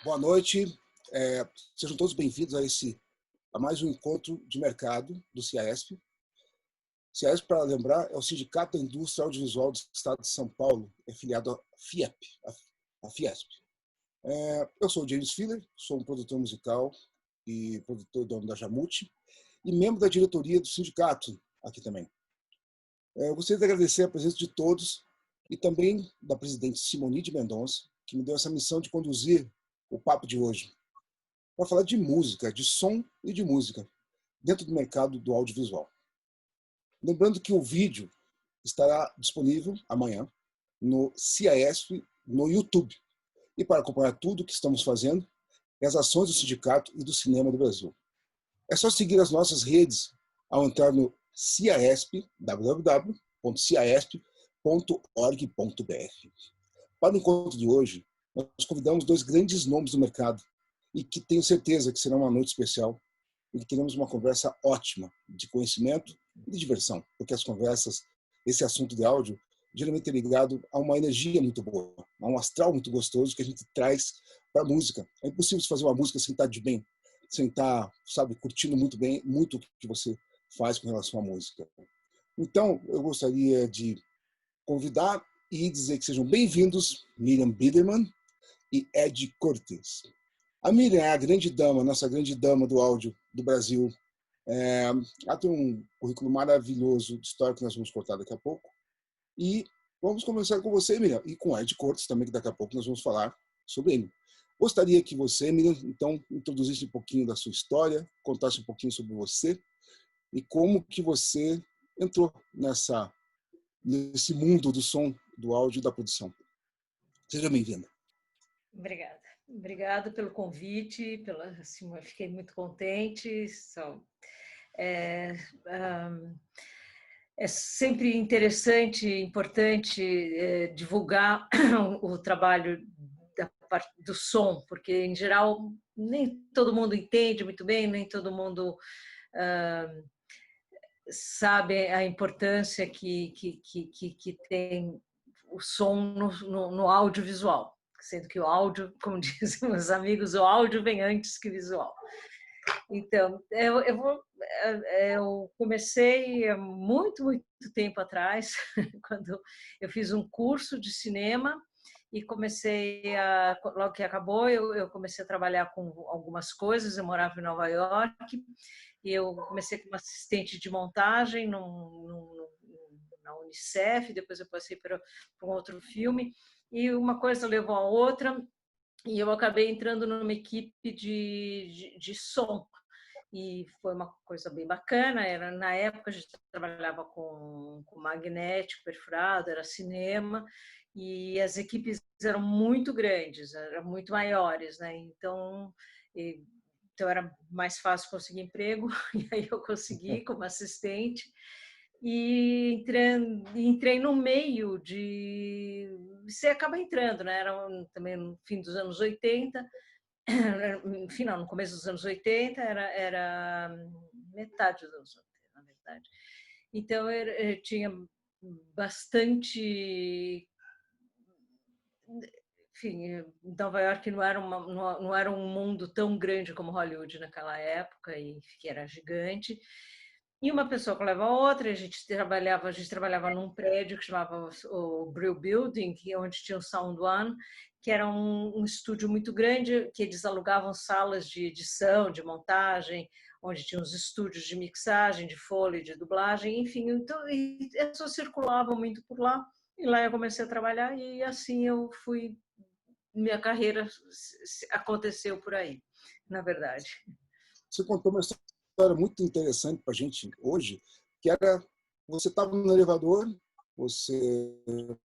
Boa noite. Sejam todos bem-vindos a mais um encontro de mercado do CIASP. CIASP, para lembrar, é o Sindicato da Indústria Audiovisual do Estado de São Paulo, afiliado à FIEP, a Fiesp. Eu sou o James Filler, sou um produtor musical e produtor dono da Jamute e membro da diretoria do sindicato aqui também. Eu gostaria de agradecer a presença de todos e também da presidente Simone de Mendonça, que me deu essa missão de conduzir o papo de hoje, para falar de música, de som e de música, dentro do mercado do audiovisual. Lembrando que o vídeo estará disponível amanhã no CIASP, no YouTube. E para acompanhar tudo o que estamos fazendo e as ações do sindicato e do cinema do Brasil. É só seguir as nossas redes ao entrar no CIASP, www.ciasp.org.br. Para o encontro de hoje, nós convidamos dois grandes nomes do mercado e que tenho certeza que será uma noite especial e que teremos uma conversa ótima de conhecimento e de diversão, porque as conversas, esse assunto de áudio, geralmente é ligado a uma energia muito boa, a um astral muito gostoso que a gente traz para a música. É impossível fazer uma música sem estar de bem, sem estar, curtindo muito bem, muito o que você faz com relação à música. Então, eu gostaria de convidar e dizer que sejam bem-vindos Miriam Biderman e Ed Cortes. A Miriam é a grande dama, nossa grande dama do áudio do Brasil. Ela tem um currículo maravilhoso de história que nós vamos contar daqui a pouco. E vamos começar com você, Miriam, e com Ed Cortes também, que daqui a pouco nós vamos falar sobre ele. Gostaria que você, Miriam, então, introduzisse um pouquinho da sua história, contasse um pouquinho sobre você e como que você entrou nesse mundo do som, do áudio e da produção. Seja bem-vinda. Obrigada. Obrigada pelo convite, assim, eu fiquei muito contente. É sempre interessante, importante divulgar o trabalho da parte do som, porque, em geral, nem todo mundo entende muito bem, nem todo mundo sabe a importância que tem o som no audiovisual. Sendo que o áudio, como dizem meus amigos, o áudio vem antes que o visual. Então, eu comecei há muito tempo atrás, quando eu fiz um curso de cinema e logo que acabou, eu comecei a trabalhar com algumas coisas. Eu morava em Nova York e eu comecei como assistente de montagem na Unicef, depois eu passei para um outro filme. E uma coisa levou a outra, e eu acabei entrando numa equipe de som. E foi uma coisa bem bacana. Na época, a gente trabalhava com magnético, perfurado, era cinema, e as equipes eram muito grandes, eram muito maiores, né? Então era mais fácil conseguir emprego, e aí eu consegui como assistente. E entrei no meio de... Você acaba entrando, né? Era também no fim dos anos 80, no começo dos anos 80, era metade dos anos 80, na verdade. Então, eu tinha bastante... Enfim, Nova York não era um mundo tão grande como Hollywood naquela época, e que era gigante. E uma pessoa que leva a outra, a gente trabalhava num prédio que chamava o Brill Building, onde tinha o Sound One, que era um estúdio muito grande, que eles alugavam salas de edição, de montagem, onde tinha os estúdios de mixagem, de folha, de dublagem, enfim. Então, eu só circulava muito por lá, e lá eu comecei a trabalhar, e assim minha carreira aconteceu por aí, na verdade. Você contou uma história muito interessante para a gente hoje, que era, você estava no elevador, você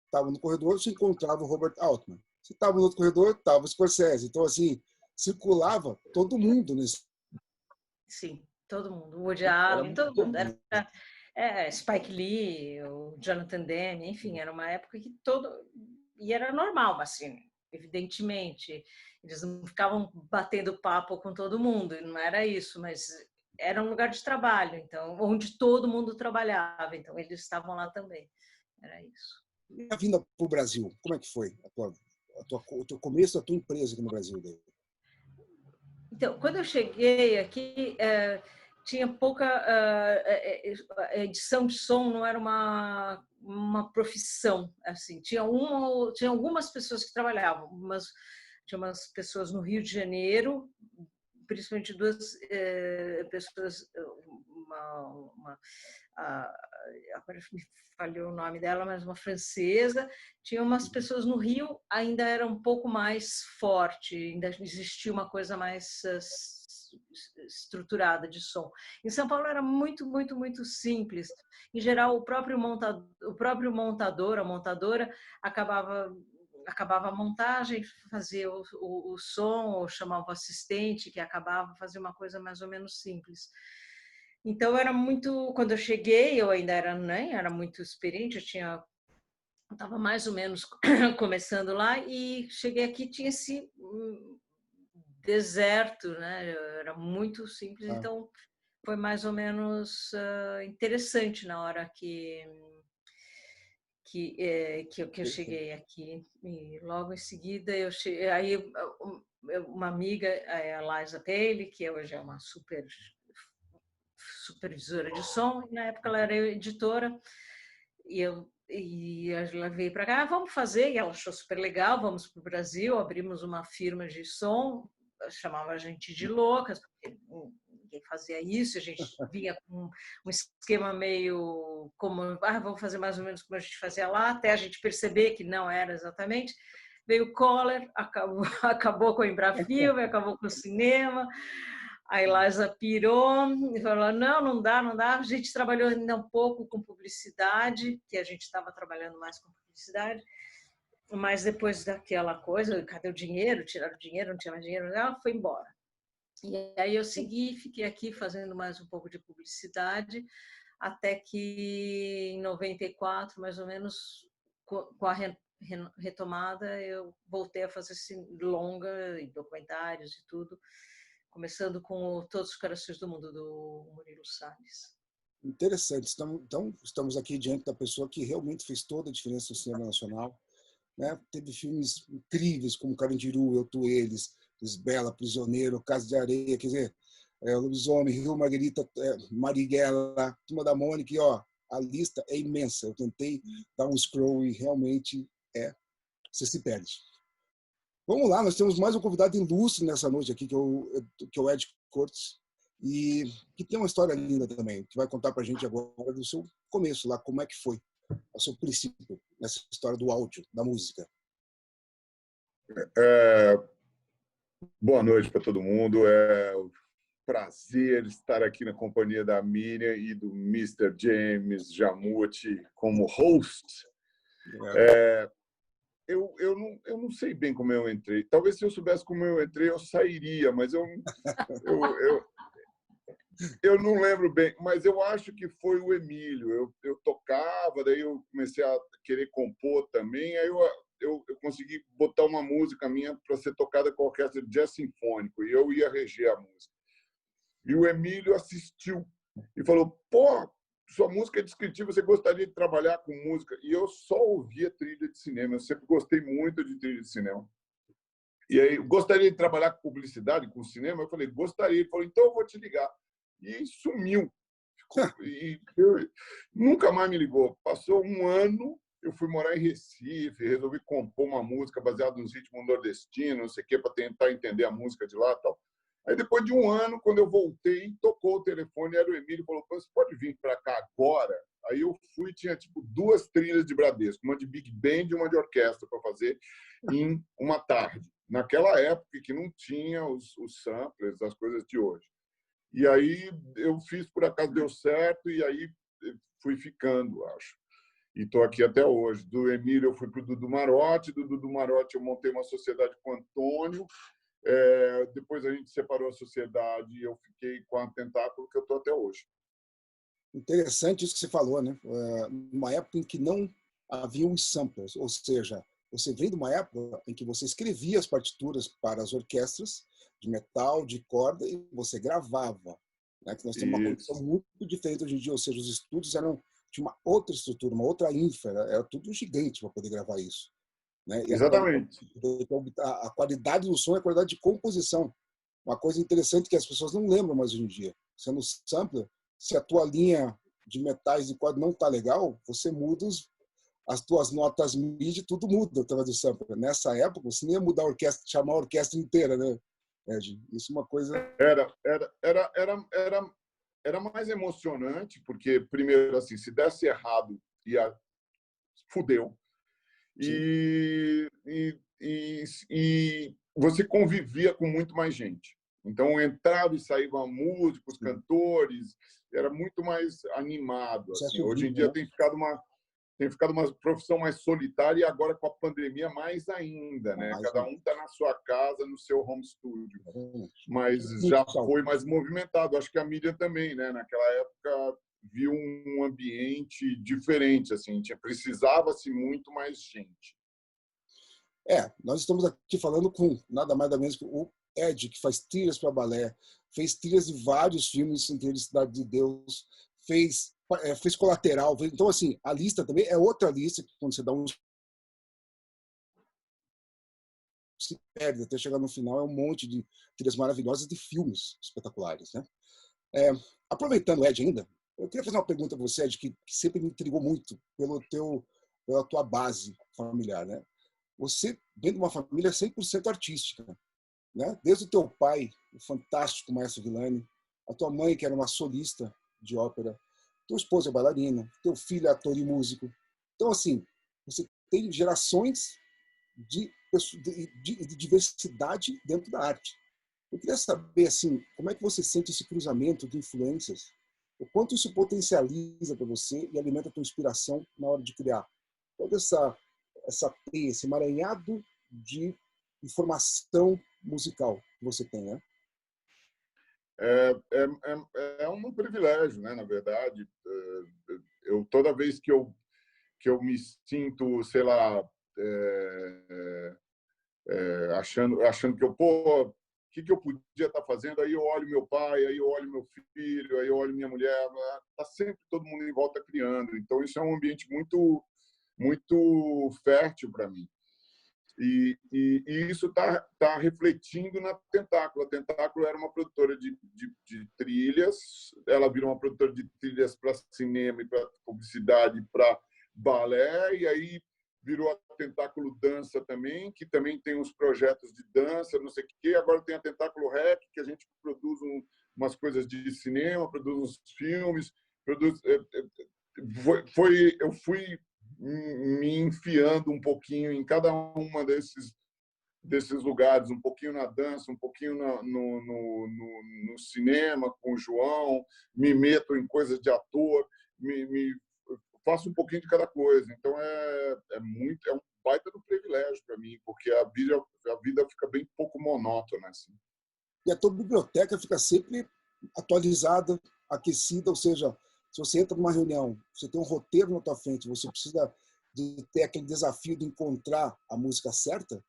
estava no corredor, você encontrava o Robert Altman. Você estava no outro corredor, estava o Scorsese. Então, assim, circulava todo mundo nesse... Sim, todo mundo. O Woody Allen, todo mundo. Era Spike Lee, o Jonathan Demme, enfim, era uma época que E era normal, assim, evidentemente. Eles não ficavam batendo papo com todo mundo, não era isso, mas era um lugar de trabalho, então, onde todo mundo trabalhava, então eles estavam lá também. Era isso. E a vinda para o Brasil, como é que foi? O teu começo da tua empresa aqui no Brasil? Então, quando eu cheguei aqui, tinha pouca edição de som, não era uma profissão assim. Tinha algumas pessoas que trabalhavam, mas tinha umas pessoas no Rio de Janeiro, principalmente duas pessoas, agora me falhou o nome dela, mas uma francesa. Tinha umas pessoas no Rio, ainda era um pouco mais forte, ainda existia uma coisa mais estruturada de som. Em São Paulo era muito, muito, muito simples. Em geral, o próprio montador, a montadora, acabava a montagem, fazia o som, ou chamava o assistente, que acabava fazia uma coisa mais ou menos simples. Então era muito, quando eu cheguei, eu ainda era, né, era muito experiente, eu estava mais ou menos começando lá, e cheguei aqui, tinha esse deserto, né? Era muito simples, então foi mais ou menos interessante na hora que eu cheguei aqui. E logo em seguida eu cheguei, aí uma amiga, a Liza Paley, que hoje é uma supervisora de som, e na época ela era editora, e ela veio para cá, vamos fazer, e ela achou super legal, vamos para o Brasil, abrimos uma firma de som, chamava a gente de loucas, porque ninguém fazia isso, a gente vinha com um esquema meio como, vamos fazer mais ou menos como a gente fazia lá, até a gente perceber que não era exatamente. Veio o Kohler, acabou com a Embrafilme, acabou com o cinema. A Eliza pirou e falou, não dá. A gente trabalhou ainda um pouco com publicidade, que a gente estava trabalhando mais com publicidade, mas depois daquela coisa, cadê o dinheiro? Tiraram o dinheiro, não tinha mais dinheiro, ela foi embora. E aí eu fiquei aqui fazendo mais um pouco de publicidade, até que em 94, mais ou menos, com a retomada, eu voltei a fazer longa e documentários e tudo, começando com Todos os Corações do Mundo, do Murilo Salles. Interessante. Então, estamos aqui diante da pessoa que realmente fez toda a diferença no cinema nacional. Né? Teve filmes incríveis como Carandiru, Eu, Tu, Eles, Lisbela, Prisioneiro, Casa de Areia, quer dizer, Lobisomem, Rio, Margarita, Marighella, Turma da Mônica, e, ó, a lista é imensa. Eu tentei dar um scroll e realmente você se perde. Vamos lá, nós temos mais um convidado ilustre nessa noite aqui, que é o Ed Cortes, e que tem uma história linda também, que vai contar para a gente agora do seu começo lá, como é que foi o seu princípio nessa história do áudio, da música. Boa noite para todo mundo. É um prazer estar aqui na companhia da Miriam e do Mr. James Jammuti como host. Eu não sei bem como eu entrei. Talvez se eu soubesse como eu entrei, eu sairia, mas eu não lembro bem. Mas eu acho que foi o Emílio. Eu tocava, daí eu comecei a querer compor também. Aí eu consegui botar uma música minha para ser tocada com a orquestra de jazz sinfônico, e eu ia reger a música. E o Emílio assistiu e falou, pô, sua música é descritiva, você gostaria de trabalhar com música? E eu só ouvia trilha de cinema, eu sempre gostei muito de trilha de cinema. E aí, gostaria de trabalhar com publicidade, com cinema? Eu falei, gostaria. Ele falou, então eu vou te ligar. E sumiu. Nunca mais me ligou. Passou um ano, eu fui morar em Recife, resolvi compor uma música baseada nos ritmos nordestinos, não sei o quê, para tentar entender a música de lá e tal. Aí, depois de um ano, quando eu voltei, tocou o telefone, era o Emílio, falou, você pode vir para cá agora? Aí eu fui, tinha tipo 2 trilhas de Bradesco, uma de Big Band e uma de orquestra para fazer em uma tarde. Naquela época que não tinha os samplers, as coisas de hoje. E aí eu fiz, por acaso deu certo, e aí fui ficando, acho. E estou aqui até hoje. Do Emílio eu fui para o Dudu Marotti, do Dudu Marotti eu montei uma sociedade com o Antônio, depois a gente separou a sociedade e eu fiquei com a Tentáculo, que eu estou até hoje. Interessante isso que você falou, né? Numa época em que não havia os samplers, ou seja, você vem de uma época em que você escrevia as partituras para as orquestras de metal, de corda, e você gravava. Né? Que nós temos uma condição muito diferente hoje em dia, ou seja, os estúdios tinha uma outra estrutura, uma outra infra, era tudo gigante para poder gravar isso. Né? E exatamente. A qualidade do som é a qualidade de composição. Uma coisa interessante que as pessoas não lembram mais hoje em dia. Sendo sampler, se a tua linha de metais de corda não está legal, você muda as tuas notas MIDI, tudo muda através do sampler. Nessa época, você nem ia mudar a orquestra, chamar a orquestra inteira, né, Ed? Isso é uma coisa... Era mais emocionante, porque, primeiro, assim, se desse errado, fudeu. E você convivia com muito mais gente. Então, entrava e saíam músicos, cantores, era muito mais animado. Assim. Hoje em dia tem ficado uma profissão mais solitária, e agora com a pandemia mais ainda, né? Cada um está na sua casa, no seu home studio. Mas já foi mais movimentado. Acho que a mídia também, né? Naquela época viu um ambiente diferente, assim, precisava-se muito mais gente. Nós estamos aqui falando com nada mais nada menos que o Ed, que faz trilhas para balé, fez trilhas de vários filmes, entre eles Cidade de Deus, fez Colateral. Então, assim, a lista também é outra lista, que quando você dá um... se perde até chegar no final, é um monte de trilhas maravilhosas de filmes espetaculares, né? Aproveitando, Ed, ainda, eu queria fazer uma pergunta para você, Ed, que sempre me intrigou muito pela tua base familiar, né? Você vem de uma família 100% artística, né? Desde o teu pai, o fantástico maestro Villani, a tua mãe, que era uma solista de ópera, tua esposa é bailarina, teu filho é ator e músico. Então, assim, você tem gerações de diversidade dentro da arte. Eu queria saber, assim, como é que você sente esse cruzamento de influências? O quanto isso potencializa para você e alimenta a tua inspiração na hora de criar? Toda essa teia, esse emaranhado de informação musical que você tem, né? É um privilégio, né? Na verdade, toda vez que eu me sinto, sei lá, achando que o que eu podia estar fazendo, aí eu olho meu pai, aí eu olho meu filho, aí eu olho minha mulher, está sempre todo mundo em volta criando. Então isso é um ambiente muito fértil para mim. E isso está refletindo na Tentáculo. A Tentáculo era uma produtora de trilhas, ela virou uma produtora de trilhas para cinema e para publicidade, para balé, e aí virou a Tentáculo Dança também, que também tem uns projetos de dança, não sei o quê. Agora tem a Tentáculo Rec, que a gente produz umas coisas de cinema, produz uns filmes, eu fui me enfiando um pouquinho em cada uma desses lugares, um pouquinho na dança, um pouquinho no cinema com o João, me meto em coisas de ator, faço um pouquinho de cada coisa. Então é um baita do privilégio para mim, porque a vida fica bem pouco monótona assim. E a tua biblioteca fica sempre atualizada, aquecida, ou seja, se você entra numa reunião, você tem um roteiro na tua frente, você precisa de ter aquele desafio de encontrar a música certa,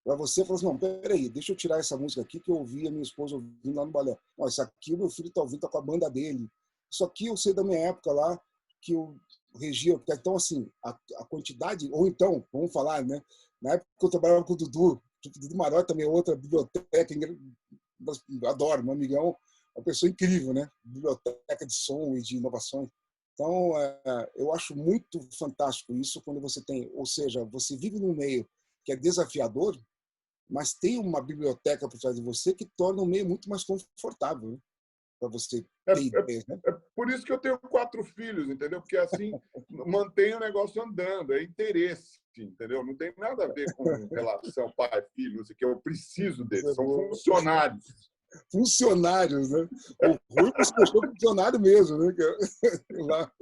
para você falar assim, não, peraí, deixa eu tirar essa música aqui que eu ouvi a minha esposa ouvindo lá no balé. Não, isso aqui o meu filho está ouvindo, está com a banda dele. Isso aqui eu sei da minha época lá, que eu regia. Então, assim, a quantidade... Ou então, vamos falar, né? Na época que eu trabalhava com o Dudu Maró também é outra biblioteca, eu adoro, meu amigão, uma pessoa incrível, né? Biblioteca de som e de inovações. Então, eu acho muito fantástico isso quando você tem, ou seja, você vive num meio que é desafiador, mas tem uma biblioteca por trás de você que torna o meio muito mais confortável, né? Para você ter ideias, né? É por isso que eu tenho 4 filhos, entendeu? Porque assim mantém o negócio andando, é interesse, entendeu? Não tem nada a ver com relação pai-filho, não sei o que, eu preciso deles, são funcionários. Funcionários, né? O Rui se deixou funcionário mesmo, né? Lá,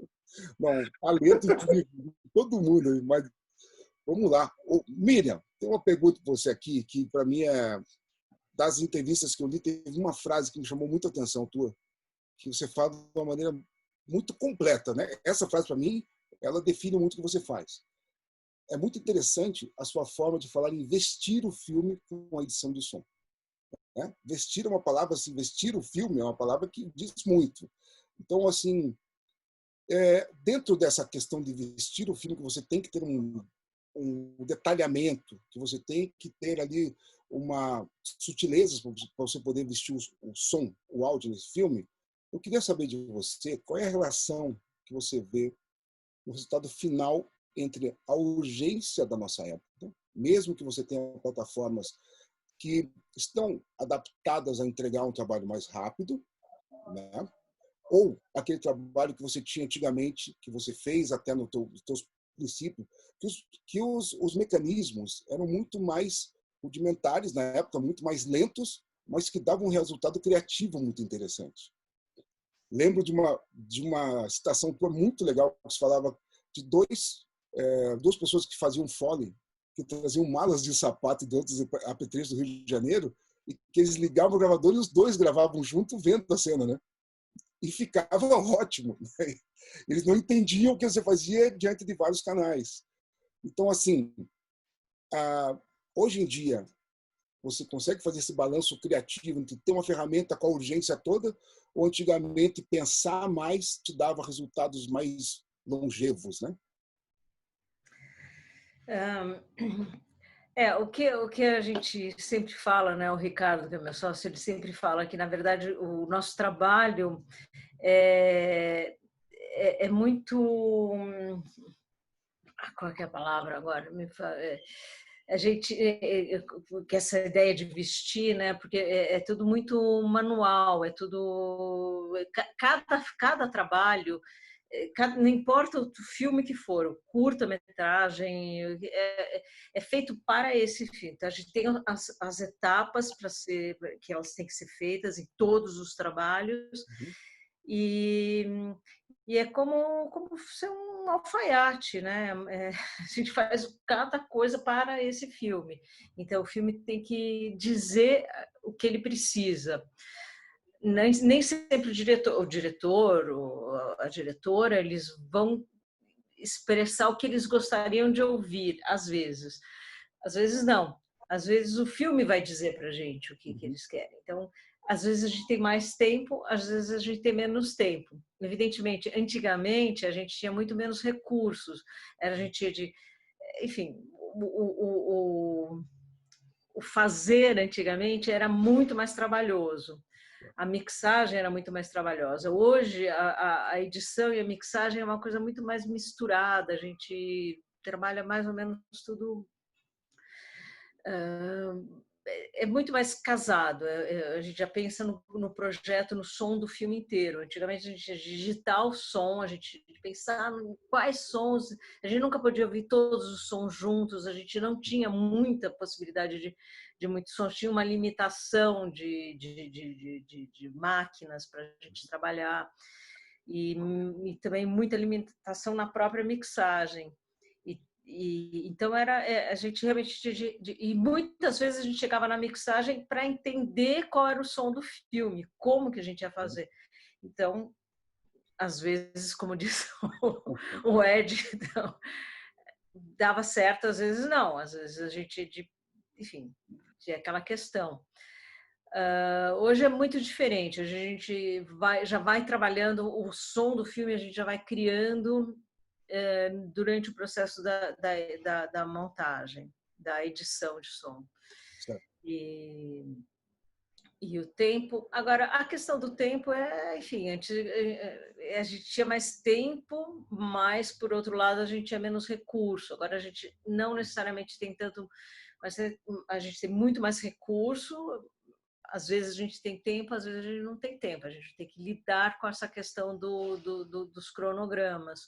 não, talento de todo mundo aí, mas vamos lá. Miriam, tem uma pergunta para você aqui que para mim das entrevistas que eu li, teve uma frase que me chamou muita atenção tua, que você fala de uma maneira muito completa, né? Essa frase para mim, ela define muito o que você faz. É muito interessante a sua forma de falar em vestir o filme com a edição de som. Né? Vestir é uma palavra, assim, vestir o filme é uma palavra que diz muito. Então, assim, dentro dessa questão de vestir o filme, que você tem que ter um detalhamento, que você tem que ter ali uma sutilezas para você poder vestir o som, o áudio nesse filme. Eu queria saber de você qual é a relação que você vê no resultado final entre a urgência da nossa época, mesmo que você tenha plataformas que estão adaptadas a entregar um trabalho mais rápido, né? Ou aquele trabalho que você tinha antigamente, que você fez até nos teus princípios, que os mecanismos eram muito mais rudimentares na época, muito mais lentos, mas que davam um resultado criativo muito interessante. Lembro de uma citação muito legal que se falava de duas pessoas que faziam Foley, que traziam malas de sapato de outros apetrechos do Rio de Janeiro, e que eles ligavam o gravador e os dois gravavam junto vendo a cena, né? E ficava ótimo. Né? Eles não entendiam o que você fazia diante de vários canais. Então, assim, hoje em dia, você consegue fazer esse balanço criativo entre ter uma ferramenta com a urgência toda, ou antigamente pensar mais te dava resultados mais longevos, né? O que a gente sempre fala, né? O Ricardo, que é meu sócio, ele sempre fala que, na verdade, o nosso trabalho é muito... Qual é a palavra agora? A gente que essa ideia de vestir, né? Porque é tudo muito manual, é tudo cada trabalho, não importa o filme que for, o curta-metragem é feito para esse fim. Então, a gente tem as etapas para ser que elas têm que ser feitas em todos os trabalhos. Uhum. E é como ser um alfaiate, né? A gente faz cada coisa para esse filme. Então, o filme tem que dizer o que ele precisa. Nem sempre o diretor ou a diretora, eles vão expressar o que eles gostariam de ouvir, às vezes. Às vezes não. Às vezes o filme vai dizer para a gente o que eles querem. Então, às vezes a gente tem mais tempo, às vezes a gente tem menos tempo. Evidentemente, antigamente a gente tinha muito menos recursos. A gente tinha enfim, o fazer antigamente era muito mais trabalhoso. A mixagem era muito mais trabalhosa. Hoje, a edição e a mixagem é uma coisa muito mais misturada. A gente trabalha mais ou menos tudo... É muito mais casado. A gente já pensa no projeto, no som do filme inteiro. Antigamente a gente ia digitar o som, a gente pensar em quais sons. A gente nunca podia ouvir todos os sons juntos, a gente não tinha muita possibilidade de muitos sons, tinha uma limitação de máquinas para a gente trabalhar e também muita limitação na própria mixagem. Então a gente realmente e muitas vezes a gente chegava na mixagem para entender qual era o som do filme, como que a gente ia fazer. Então, às vezes, como disse o Ed, então, dava certo, às vezes não, às vezes a gente, enfim, tinha aquela questão. Hoje é muito diferente, a gente já vai trabalhando o som do filme, a gente já vai criando durante o processo da montagem, da edição de som. Certo. E o tempo... Agora, a questão do tempo enfim, a gente tinha mais tempo, mas, por outro lado, a gente tinha menos recurso. Agora, a gente não necessariamente tem tanto... Mas a gente tem muito mais recurso. Às vezes a gente tem tempo, às vezes a gente não tem tempo. A gente tem que lidar com essa questão dos cronogramas.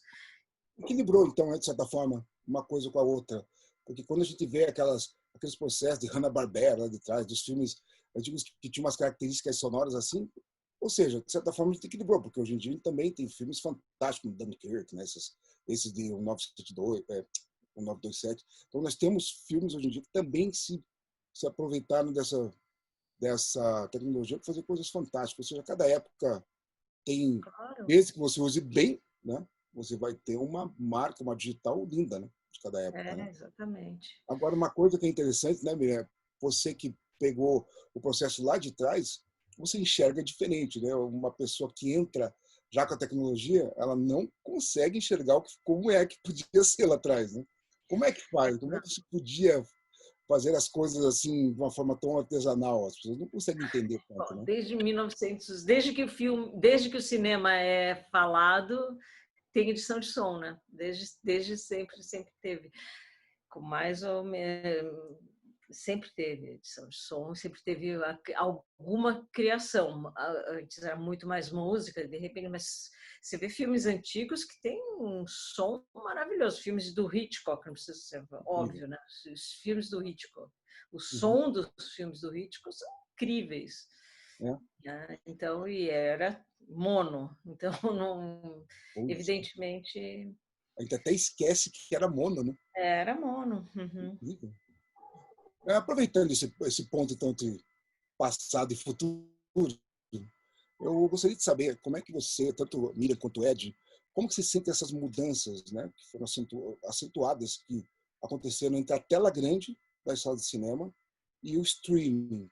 Equilibrou, então, de certa forma, uma coisa com a outra. Porque quando a gente vê aqueles processos de Hanna-Barbera lá de trás, dos filmes antigos que tinham umas características sonoras assim, ou seja, de certa forma a gente equilibrou, porque hoje em dia também tem filmes fantásticos, como Dunkirk, né? esses de 1972, 1927. Então nós temos filmes hoje em dia que também se aproveitaram dessa tecnologia para fazer coisas fantásticas. Ou seja, cada época tem, Claro. desde que você use bem, né? Você vai ter uma marca, uma digital linda, né? De cada época. Né? Exatamente. Agora, uma coisa que é interessante, né, Miriam? Você que pegou o processo lá de trás, você enxerga diferente, né? Uma pessoa que entra já com a tecnologia, ela não consegue enxergar como é que podia ser lá atrás, né? Como é que faz? Como é que se podia fazer as coisas assim de uma forma tão artesanal. As pessoas não conseguem entender tanto, né? Desde 1900, desde que o cinema é falado, tem edição de som, né? Desde sempre teve. Com mais ou menos, sempre teve edição de som, sempre teve alguma criação. Antes era muito mais música, de repente, mas você vê filmes antigos que tem um som maravilhoso. Filmes do Hitchcock, não precisa ser óbvio, né? Os filmes do Hitchcock. O som dos filmes do Hitchcock são incríveis. Então, e era mono. Então, não, evidentemente... A gente até esquece que era mono, né? Era mono. Uhum. Aproveitando esse ponto então entre passado e futuro, eu gostaria de saber como é que você, tanto Miriam quanto Ed, como que você sente essas mudanças, né, que foram acentuadas, que aconteceram entre a tela grande das salas de cinema e o streaming.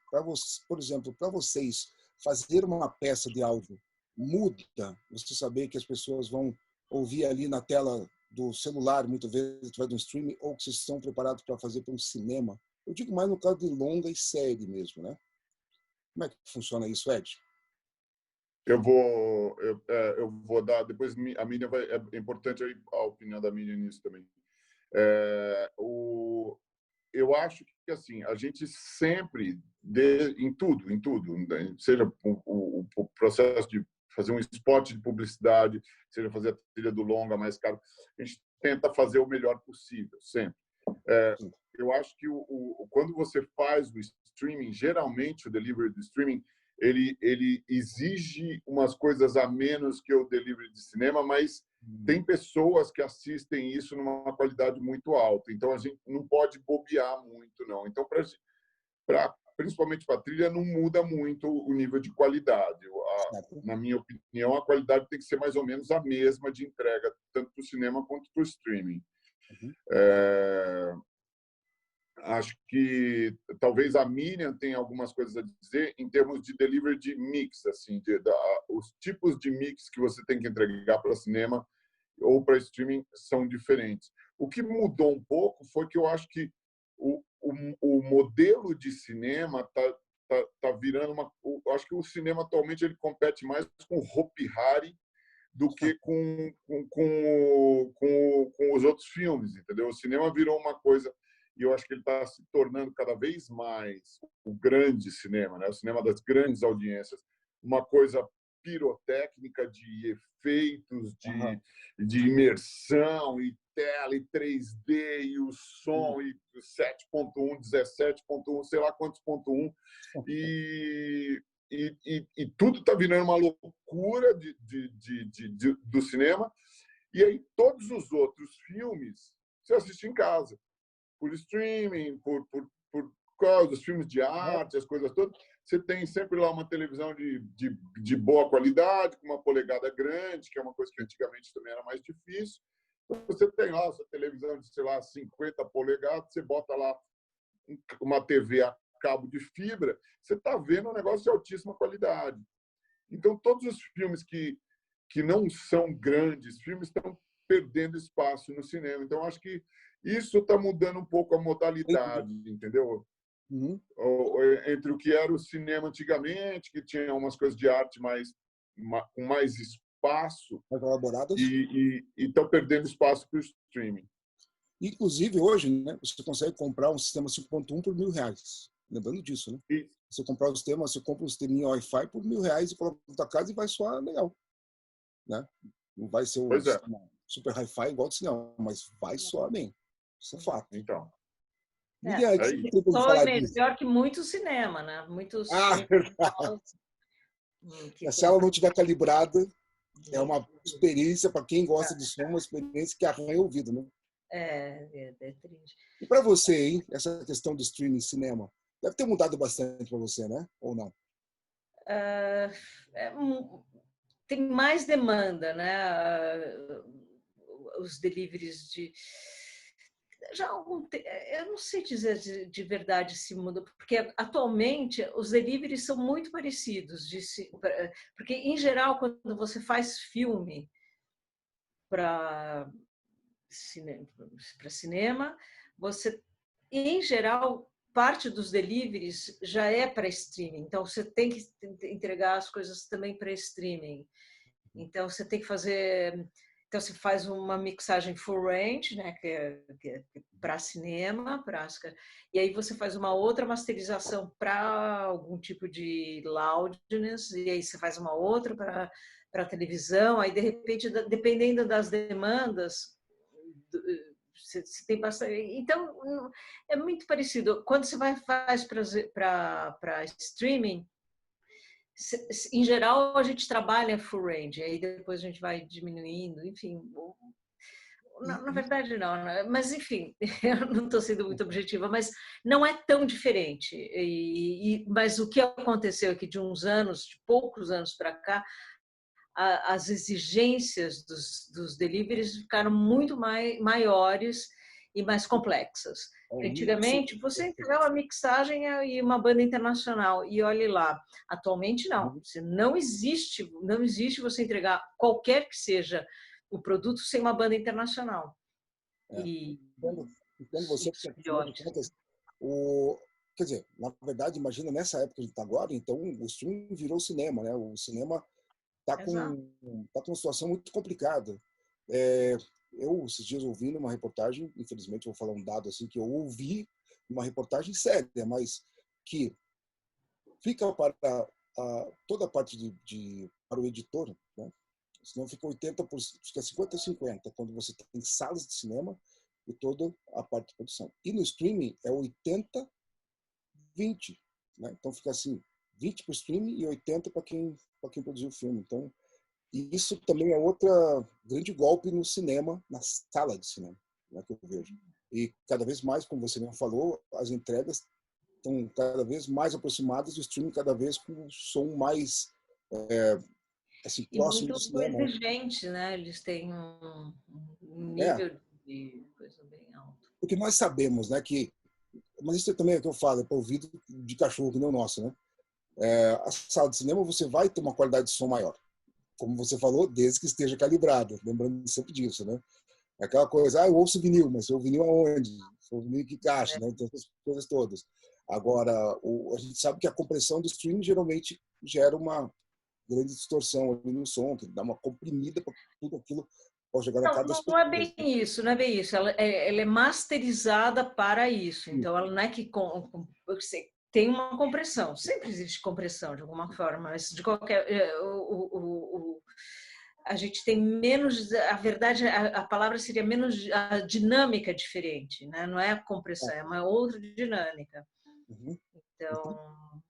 Por exemplo, para vocês, fazer uma peça de áudio muda você saber que as pessoas vão ouvir ali na tela do celular, muitas vezes, através do streaming, ou que vocês estão preparados para fazer para um cinema? Eu digo mais no caso de longa e série mesmo, né? Como é que funciona isso, Ed? Eu vou dar, depois a Miriam vai, é importante a opinião da Miriam nisso também. Eu acho que assim, a gente sempre, em tudo, seja o processo de fazer um spot de publicidade, seja fazer a trilha do longa mais caro, a gente tenta fazer o melhor possível, sempre. Eu acho que quando você faz o streaming, geralmente o delivery do streaming, ele exige umas coisas a menos que o delivery de cinema, mas tem pessoas que assistem isso numa qualidade muito alta. Então, a gente não pode bobear muito, não. Então, principalmente para a trilha, não muda muito o nível de qualidade. Na minha opinião, a qualidade tem que ser mais ou menos a mesma de entrega, tanto para o cinema quanto para o streaming. Acho que talvez a Miriam tenha algumas coisas a dizer em termos de delivery de mix, assim, os tipos de mix que você tem que entregar para cinema ou para streaming são diferentes. O que mudou um pouco foi que eu acho que o modelo de cinema tá virando eu acho que o cinema atualmente ele compete mais com Hopi Hari do que com os outros filmes, entendeu? O cinema virou uma coisa, e eu acho que ele está se tornando cada vez mais o grande cinema, né? O cinema das grandes audiências, uma coisa pirotécnica, de efeitos, de imersão, e tela, e 3D, e o som, e 7.1, 17.1, sei lá quantos ponto 1, e tudo está virando uma loucura do cinema. E aí todos os outros filmes você assiste em casa, por streaming, por causa dos filmes de arte, as coisas todas. Você tem sempre lá uma televisão de boa qualidade, com uma polegada grande, que é uma coisa que antigamente também era mais difícil. Então, você tem lá a sua televisão de, sei lá, 50 polegadas, você bota lá uma TV a cabo de fibra, você está vendo um negócio de altíssima qualidade. Então, todos os filmes que não são grandes filmes estão perdendo espaço no cinema. Então, acho que isso está mudando um pouco a modalidade, entendeu? Entre o que era o cinema antigamente, que tinha umas coisas de arte com mais espaço, mais elaboradas, e estão perdendo espaço para o streaming. Inclusive, hoje, né, você consegue comprar um sistema 5.1 por R$1.000. Lembrando disso, né? Você compra um sisteminha Wi-Fi por R$1.000 e coloca na sua casa e vai soar legal. Né? Não vai ser um super hi-fi igual do cinema, mas vai soar bem. Isso é fato. Então. Só é melhor que muito cinema, né? Muitos se ela não estiver calibrada, é uma experiência, para quem gosta de som, uma experiência que arranha o ouvido, né? É triste. E para você, hein? Essa questão do streaming cinema, deve ter mudado bastante para você, né? Ou não? Tem mais demanda, né? Os deliveries de... eu não sei dizer de verdade se muda, porque atualmente os deliveries são muito parecidos, porque em geral quando você faz filme para cinema, você em geral, parte dos deliveries já é para streaming. Então, você tem que entregar as coisas também para streaming. Então, você tem que fazer... Então, você faz uma mixagem full range, né, que é para cinema, e aí você faz uma outra masterização para algum tipo de loudness, e aí você faz uma outra para televisão, aí, de repente, dependendo das demandas, você tem bastante... Então, é muito parecido. Quando você faz para streaming, em geral, a gente trabalha full range, aí depois a gente vai diminuindo, enfim. Na verdade, não, mas enfim, eu não estou sendo muito objetiva, mas não é tão diferente. Mas o que aconteceu é que de uns anos, de poucos anos para cá, as exigências dos deliveries ficaram muito maiores e mais complexas. Antigamente, você entregava uma mixagem e uma banda internacional, e olhe lá, atualmente não. Não existe você entregar qualquer que seja o produto sem uma banda internacional. Entendo você, porque afinal de contas, quer dizer, na verdade, imagina nessa época que a gente está agora, então o streaming virou cinema, né? O cinema está com uma situação muito complicada. Eu, esses dias, ouvi numa reportagem, infelizmente vou falar um dado assim, que eu ouvi uma reportagem séria, mas que fica para toda a parte para o editor, né? Senão fica 80%, fica 50-50, quando você tem salas de cinema e toda a parte de produção. E no streaming é 80-20, né? Então fica assim, 20 para o streaming e 80 para quem produziu o filme. Então, isso também é outro grande golpe no cinema, na sala de cinema, né, que eu vejo. E cada vez mais, como você mesmo falou, as entregas estão cada vez mais aproximadas e o streaming cada vez com um som mais assim, próximo do cinema. Muito exigente, né? Eles têm um nível de coisa bem alto. Porque nós sabemos, né, que... Mas isso também é o que eu falo, é para ouvido de cachorro, que nem o nosso, né? A sala de cinema você vai ter uma qualidade de som maior. Como você falou, desde que esteja calibrado. Lembrando sempre disso, né? É aquela coisa, eu ouço vinil, mas eu ouço vinil aonde? Eu ouço vinil que caixa, né? Então, essas coisas todas. Agora, a gente sabe que a compressão do streaming geralmente gera uma grande distorção ali no som, que dá uma comprimida para tudo aquilo pode chegar na cada das não é pessoas. bem isso, não é bem isso. Ela é masterizada para isso. Então, ela não é que tem uma compressão. Sempre existe compressão de alguma forma, mas de qualquer a gente tem menos, a verdade, a palavra seria menos, a dinâmica é diferente, né? Não é a compressão, é uma outra dinâmica. Então,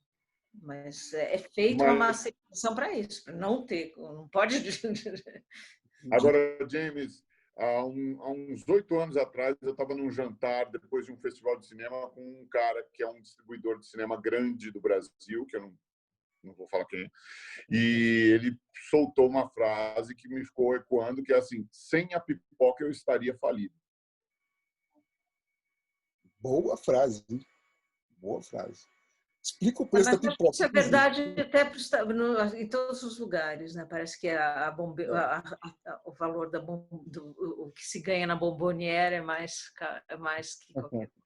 mas é feita uma masterização para isso, para não ter, não pode. Agora, James, há uns 8 anos atrás, eu estava num jantar depois de um festival de cinema com um cara que é um distribuidor de cinema grande do Brasil, que eu não vou falar quem é, e ele soltou uma frase que me ficou ecoando, que é assim: sem a pipoca eu estaria falido. Boa frase, hein? Boa frase. Explica o preço da pipoca. Isso é verdade até em todos os lugares, né? Parece que o valor o que se ganha na bomboniere é mais que qualquer coisa.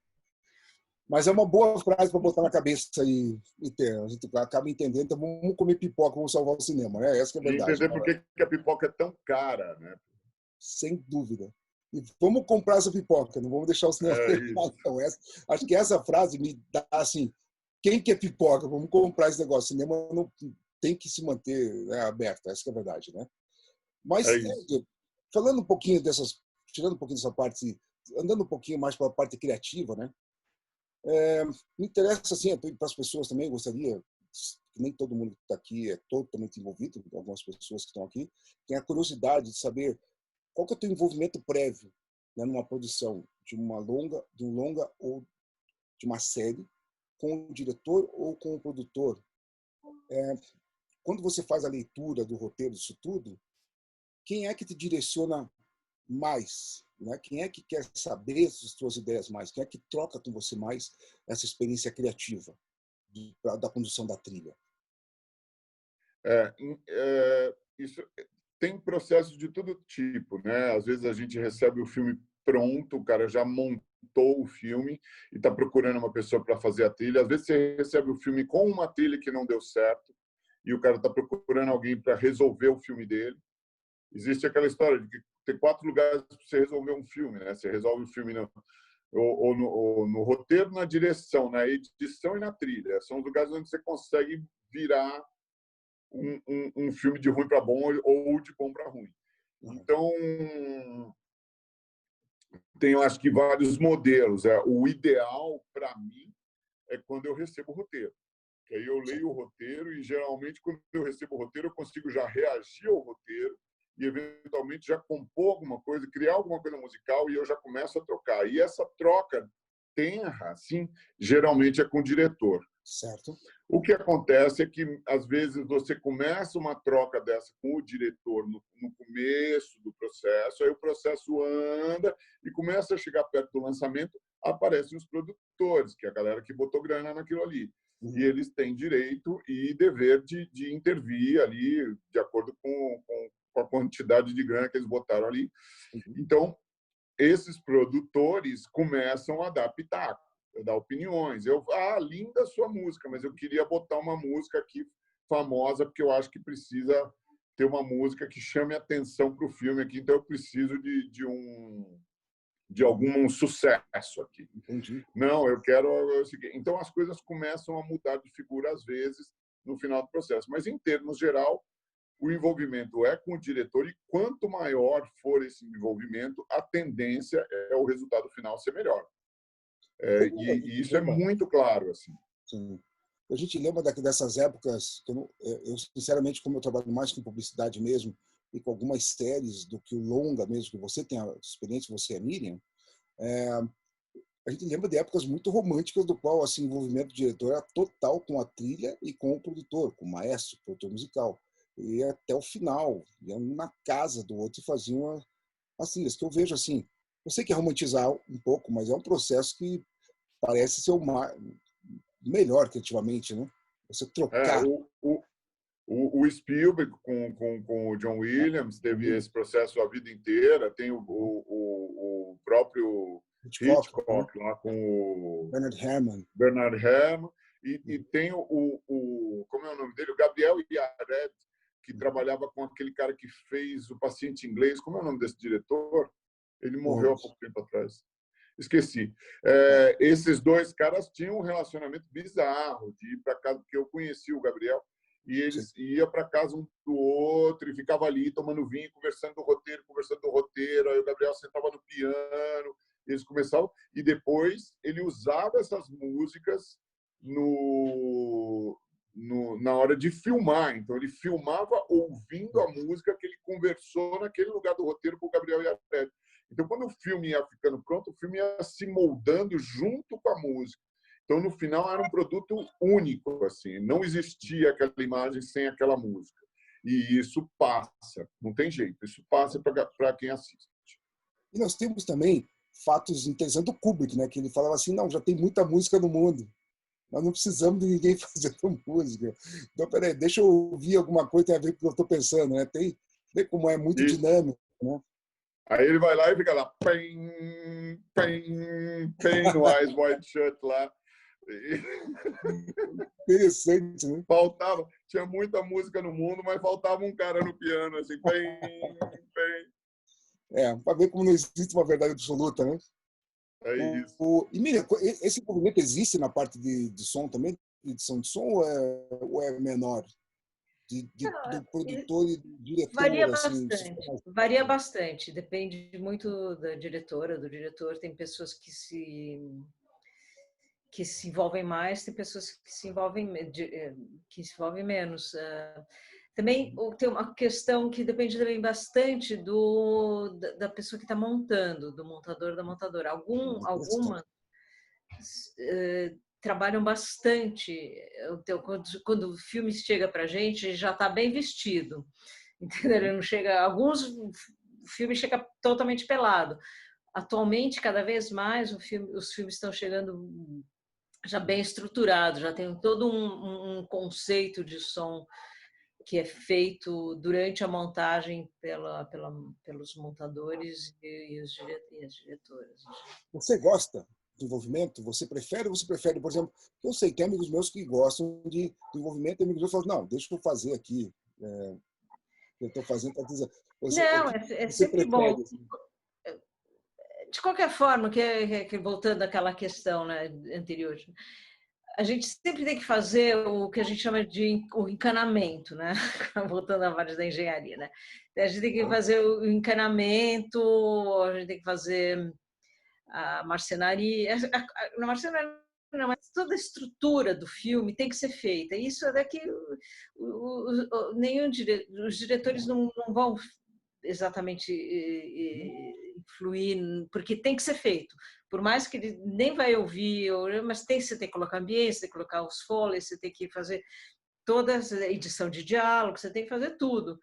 Mas é uma boa frase para botar na cabeça e ter. A gente acaba entendendo, então vamos comer pipoca, vamos salvar o cinema, né? Essa que é a verdade. Entender por que a pipoca é tão cara, né? Sem dúvida. E vamos comprar essa pipoca, não vamos deixar o cinema. Então, acho que essa frase me dá assim: quem quer pipoca? Vamos comprar esse negócio. O cinema não tem que se manter, né, aberto, essa que é a verdade, né? Mas, falando um pouquinho tirando um pouquinho dessa parte, andando um pouquinho mais para a parte criativa, né? Me interessa, assim, para as pessoas também, gostaria, que nem todo mundo que está aqui é totalmente envolvido, algumas pessoas que estão aqui, têm a curiosidade de saber qual que é o teu envolvimento prévio, né, numa produção de um longa ou de uma série, com o diretor ou com o produtor. Quando você faz a leitura do roteiro disso tudo, quem é que te direciona mais? Né? Quem é que quer saber as suas ideias mais? Quem é que troca com você mais essa experiência criativa da condução da trilha? Isso tem processos de todo tipo, né? Às vezes a gente recebe o filme pronto, o cara já montou montou o filme e está procurando uma pessoa para fazer a trilha. Às vezes você recebe o filme com uma trilha que não deu certo e o cara está procurando alguém para resolver o filme dele. Existe aquela história de que tem 4 lugares para você resolver um filme, né? Você resolve o filme no roteiro, na direção, na edição e na trilha. São os lugares onde você consegue virar um filme de ruim para bom ou de bom para ruim. Então, tem, eu acho que, vários modelos. O ideal, para mim, é quando eu recebo o roteiro. Que aí eu leio o roteiro e, geralmente, quando eu recebo o roteiro, eu consigo já reagir ao roteiro e, eventualmente, já compor alguma coisa, criar alguma coisa musical e eu já começo a trocar. E essa troca tenra, assim, geralmente é com o diretor. Certo. O que acontece é que, às vezes, você começa uma troca dessa com o diretor no começo do processo, aí o processo anda e começa a chegar perto do lançamento, aparecem os produtores, que é a galera que botou grana naquilo ali. E eles têm direito e dever de intervir ali, de acordo com a quantidade de grana que eles botaram ali. Então, esses produtores começam a dar pitaco, a dar opiniões. Linda a sua música, mas eu queria botar uma música aqui famosa, porque eu acho que precisa ter uma música que chame atenção para o filme aqui, então eu preciso de algum sucesso aqui. Entendi. Não, eu quero o seguinte. Então, as coisas começam a mudar de figura, às vezes, no final do processo. Mas, em termos geral, o envolvimento é com o diretor e quanto maior for esse envolvimento, a tendência é o resultado final ser melhor. E isso é muito claro. Assim. Sim. A gente lembra dessas épocas, que eu, sinceramente, como eu trabalho mais com publicidade mesmo, e com algumas séries do que o longa mesmo, que você tem a experiência, você é Miriam, a gente lembra de épocas muito românticas do qual assim, o envolvimento do diretor era total com a trilha e com o produtor, com o maestro, produtor musical. E até o final, iam na casa do outro e faziam assim, isso que eu vejo assim. Eu sei que é romantizar um pouco, mas é um processo que parece ser o melhor criativamente, né? Você trocar. O Spielberg com o John Williams teve esse processo a vida inteira. Tem o próprio Hitchcock lá com o Bernard Herrmann. E tem como é o nome dele? O Gabriel Yared, que trabalhava com aquele cara que fez O Paciente Inglês. Como é o nome desse diretor? Ele morreu há pouco tempo atrás. Esqueci. Esses dois caras tinham um relacionamento bizarro de ir para casa, porque eu conheci o Gabriel, e eles iam para casa um do outro e ficava ali tomando vinho, conversando do roteiro. Aí o Gabriel sentava no piano, eles começavam, e depois ele usava essas músicas na hora de filmar. Então, ele filmava ouvindo a música que ele conversou naquele lugar do roteiro com o Gabriel Yared. Então, quando o filme ia ficando pronto, o filme ia se moldando junto com a música. Então, no final, era um produto único. Assim, não existia aquela imagem sem aquela música. E isso passa, não tem jeito. Isso passa para quem assiste. E nós temos também fatos interessantes do Kubrick, né? Que ele falava assim, não, já tem muita música no mundo. Nós não precisamos de ninguém fazendo música. Então, peraí, deixa eu ouvir alguma coisa que tem a ver com o que eu estou pensando. Né? Tem como é muito dinâmico. Né? Aí ele vai lá e fica lá, pem, pem, pem, no Eyes Wide Shut lá. Interessante, né? Tinha muita música no mundo, mas faltava um cara no piano, assim, pem, pem. Para ver como não existe uma verdade absoluta, né? É isso. E Miriam, esse envolvimento existe na parte de som também, de edição de som, ou é menor? Do produtor e do diretor? Varia assim, bastante. Varia bastante. Depende muito da diretora, do diretor. Tem pessoas que se envolvem mais, tem pessoas que se envolvem menos. Também tem uma questão que depende também bastante da pessoa que está montando, do montador, da montadora. Algumas trabalham bastante. Quando o filme chega para a gente, já está bem vestido. Entendeu? Ele não chega. O filme chega totalmente pelado. Atualmente, cada vez mais, os filmes estão chegando já bem estruturados, já tem todo um conceito de som que é feito durante a montagem pelos montadores e as diretoras. Você gosta do envolvimento? Você prefere, por exemplo, eu sei que tem amigos meus que gostam de envolvimento, e amigos meus falam, não, deixa eu fazer aqui, eu estou fazendo, Não, é você sempre bom. prefere, assim? De qualquer forma, voltando àquela questão, né, anterior, a gente sempre tem que fazer o que a gente chama de o encanamento, né? Voltando à parte da engenharia, né? A gente tem que fazer o encanamento, a gente tem que fazer a marcenaria. Na marcenaria não, mas toda a estrutura do filme tem que ser feita. Isso é que os diretores não vão exatamente influir, porque tem que ser feito. Por mais que ele nem vai ouvir, mas você tem que colocar ambiente, você tem que colocar os foles, você tem que fazer toda a edição de diálogo, você tem que fazer tudo.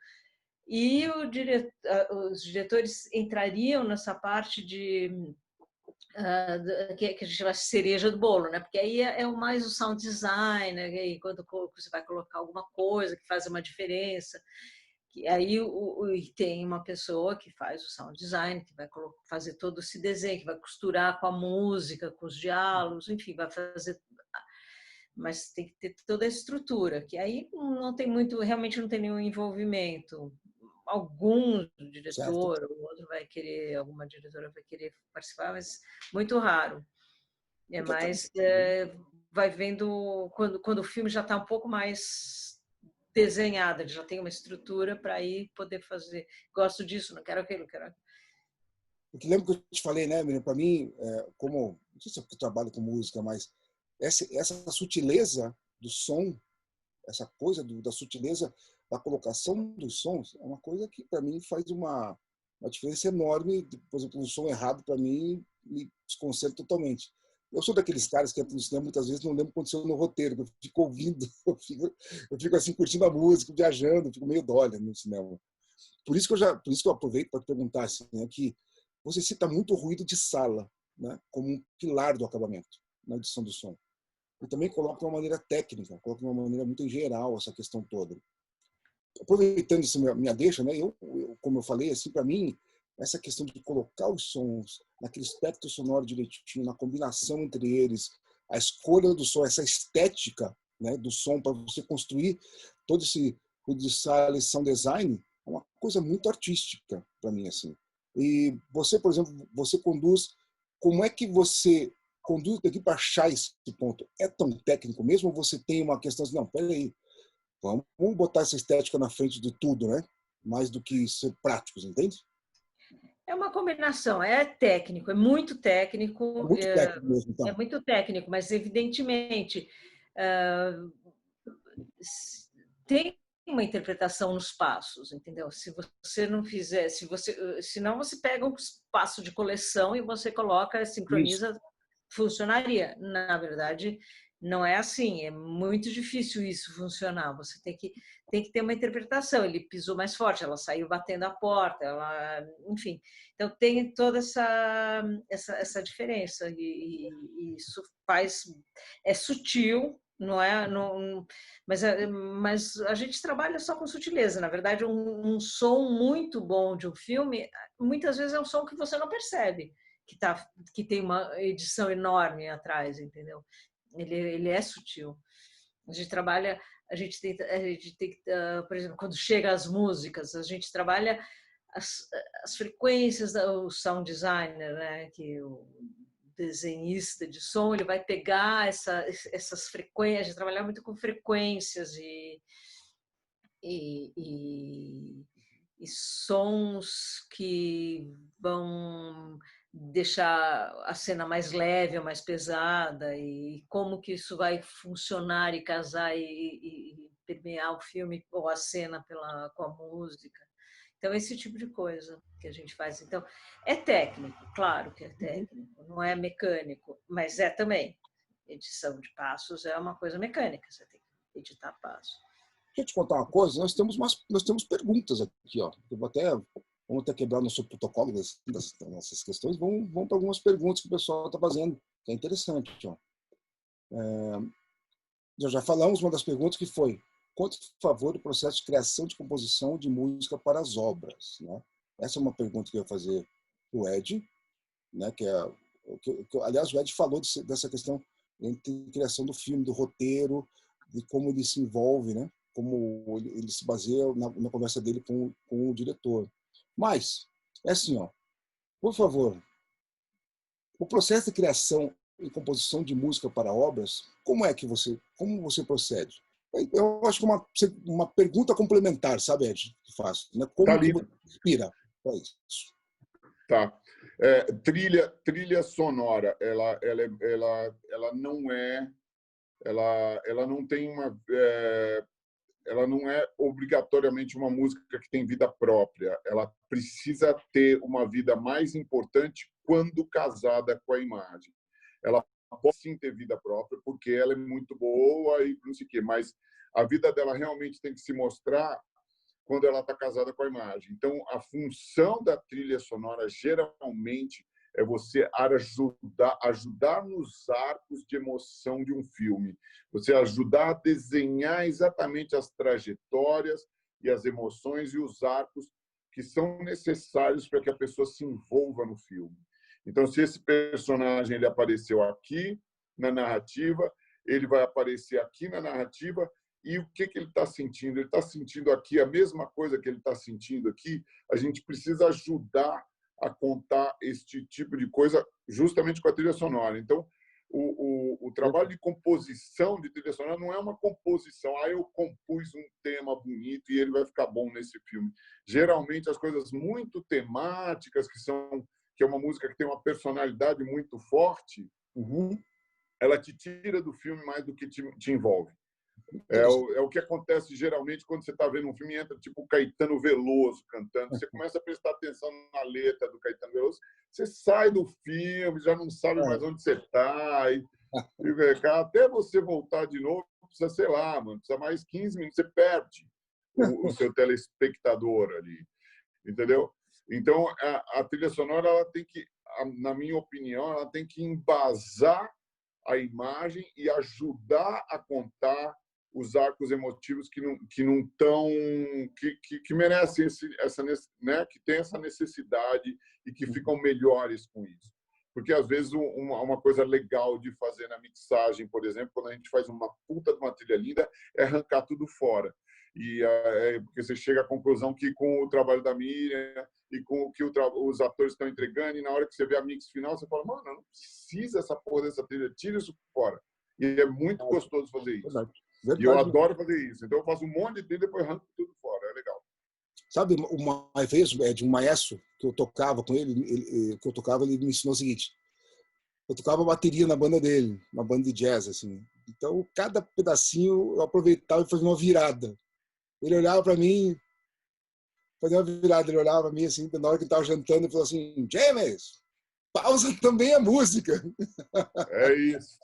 E os diretores entrariam nessa parte que a gente chama de cereja do bolo, né? Porque aí é mais o sound design, né? Aí quando você vai colocar alguma coisa que faz uma diferença. E aí tem uma pessoa que faz o sound design, que vai fazer todo esse desenho, que vai costurar com a música, com os diálogos, enfim, vai fazer. Mas tem que ter toda a estrutura, que aí não tem muito, realmente não tem nenhum envolvimento. Algum diretor, Certo? ou outro vai querer, alguma diretora vai querer participar, mas muito raro. Mais vai vendo quando o filme já está um pouco mais desenhada, já tem uma estrutura para aí poder fazer. Gosto disso, não quero aquilo, quero aquilo. Porque lembra que eu te falei, né, menina? Para mim, como não sei se eu trabalho com música, mas essa sutileza do som, essa coisa da sutileza da colocação dos sons, é uma coisa que para mim faz uma diferença enorme. Por exemplo, um som errado para mim me desconcentra totalmente. Eu sou daqueles caras que entram no cinema muitas vezes não lembro o que aconteceu no roteiro, eu fico ouvindo, eu fico assim curtindo a música, viajando, eu fico meio dólia no cinema. Por isso que eu aproveito para perguntar assim, né, que você cita muito o ruído de sala, né, como um pilar do acabamento na edição do som. E também coloca de uma maneira técnica, coloca de uma maneira muito em geral essa questão toda. Aproveitando essa minha deixa, né, como eu falei, assim, para mim, essa questão de colocar os sons naquele espectro sonoro direitinho, na combinação entre eles, a escolha do som, essa estética, né, do som para você construir todo esse sound design, é uma coisa muito artística para mim, assim. E você, por exemplo, você conduz, como é que você conduz daqui para achar esse ponto? É tão técnico mesmo ou você tem uma questão assim, não, peraí, vamos botar essa estética na frente de tudo, né? Mais do que ser práticos, entende? É uma combinação, é técnico, é muito técnico. É muito técnico mesmo, É então. muito técnico, mas evidentemente tem uma interpretação nos passos, entendeu? Se você não fizer, senão você pega um passo de coleção e você coloca, sincroniza, Isso. funcionaria. Na verdade, não é assim, é muito difícil isso funcionar. Você tem que ter uma interpretação. Ele pisou mais forte, ela saiu batendo a porta, enfim. Então tem toda essa diferença e isso é sutil, não é? Não, mas a gente trabalha só com sutileza. Na verdade, um som muito bom de um filme, muitas vezes é um som que você não percebe que tem uma edição enorme atrás, entendeu? Ele é sutil. A gente trabalha, a gente tem que, por exemplo, quando chega as músicas, a gente trabalha as frequências, o sound designer, né, que o desenhista de som, ele vai pegar essas frequências, trabalhar muito com frequências e sons que vão deixar a cena mais leve ou mais pesada e como que isso vai funcionar e casar e permear o filme ou a cena com a música. Então, esse tipo de coisa que a gente faz. Então, é técnico, claro que é técnico, não é mecânico, mas é também. Edição de passos é uma coisa mecânica, você tem que editar passos. Deixa eu te contar uma coisa, nós temos perguntas aqui, ó. Vamos até quebrar nosso protocolo dessas questões, vamos para algumas perguntas que o pessoal está fazendo, que é interessante. Ó. Já falamos uma das perguntas que foi Conte, por favor, o processo de criação de composição de música para as obras, né? Essa é uma pergunta que eu ia fazer para o Ed, né? Aliás, o Ed falou dessa questão entre criação do filme, do roteiro, de como ele se envolve, né? Como ele se baseia na conversa dele com o diretor. Mas, é assim, ó, por favor, o processo de criação e composição de música para obras, como você procede? Eu acho que uma pergunta complementar, sabe, Ed, que faço, né? Como que você inspira para isso? Tá. Trilha sonora, ela não tem ela não é obrigatoriamente uma música que tem vida própria. Ela precisa ter uma vida mais importante quando casada com a imagem. Ela pode sim ter vida própria, porque ela é muito boa e não sei o quê, mas a vida dela realmente tem que se mostrar quando ela está casada com a imagem. Então, a função da trilha sonora, geralmente, é você ajudar nos arcos de emoção de um filme. Você ajudar a desenhar exatamente as trajetórias e as emoções e os arcos que são necessários para que a pessoa se envolva no filme. Então, se esse personagem ele apareceu aqui na narrativa, ele vai aparecer aqui na narrativa. E o que ele está sentindo? Ele está sentindo aqui a mesma coisa que ele está sentindo aqui. A gente precisa ajudar a contar este tipo de coisa justamente com a trilha sonora. Então, o trabalho de composição de trilha sonora não é uma composição. Eu compus um tema bonito e ele vai ficar bom nesse filme. Geralmente, as coisas muito temáticas, que é uma música que tem uma personalidade muito forte, ela te tira do filme mais do que te envolve. É o que acontece geralmente quando você está vendo um filme e entra tipo Caetano Veloso cantando. Você começa a prestar atenção na letra do Caetano Veloso, você sai do filme, já não sabe mais onde você está. Até você voltar de novo, precisa, sei lá, mano, precisa mais 15 minutos, você perde o seu telespectador ali. Entendeu? Então, a trilha sonora, ela tem que, na minha opinião, ela tem que embasar a imagem e ajudar a contar os arcos emotivos que não estão, que merecem né, que tem essa necessidade e que ficam melhores com isso. Porque às vezes uma coisa legal de fazer na mixagem, por exemplo, quando a gente faz uma puta de uma trilha linda, é arrancar tudo fora. Porque você chega à conclusão que com o trabalho da Miriam e com o que os atores estão entregando, e na hora que você vê a mix final, você fala, mano, não precisa essa porra dessa trilha, tira isso fora. E é muito gostoso fazer isso. Verdade. E eu adoro fazer isso. Então eu faço um monte de trilha e depois arranco tudo fora. É legal. Sabe, uma vez, de um maestro que eu tocava com ele, ele me ensinou o seguinte: eu tocava bateria na banda dele, uma banda de jazz, assim. Então, cada pedacinho eu aproveitava e fazia uma virada. Ele olhava para mim, fazia uma virada, ele olhava para mim, assim, na hora que ele estava jantando, e falou assim: James, pausa também é música. É isso.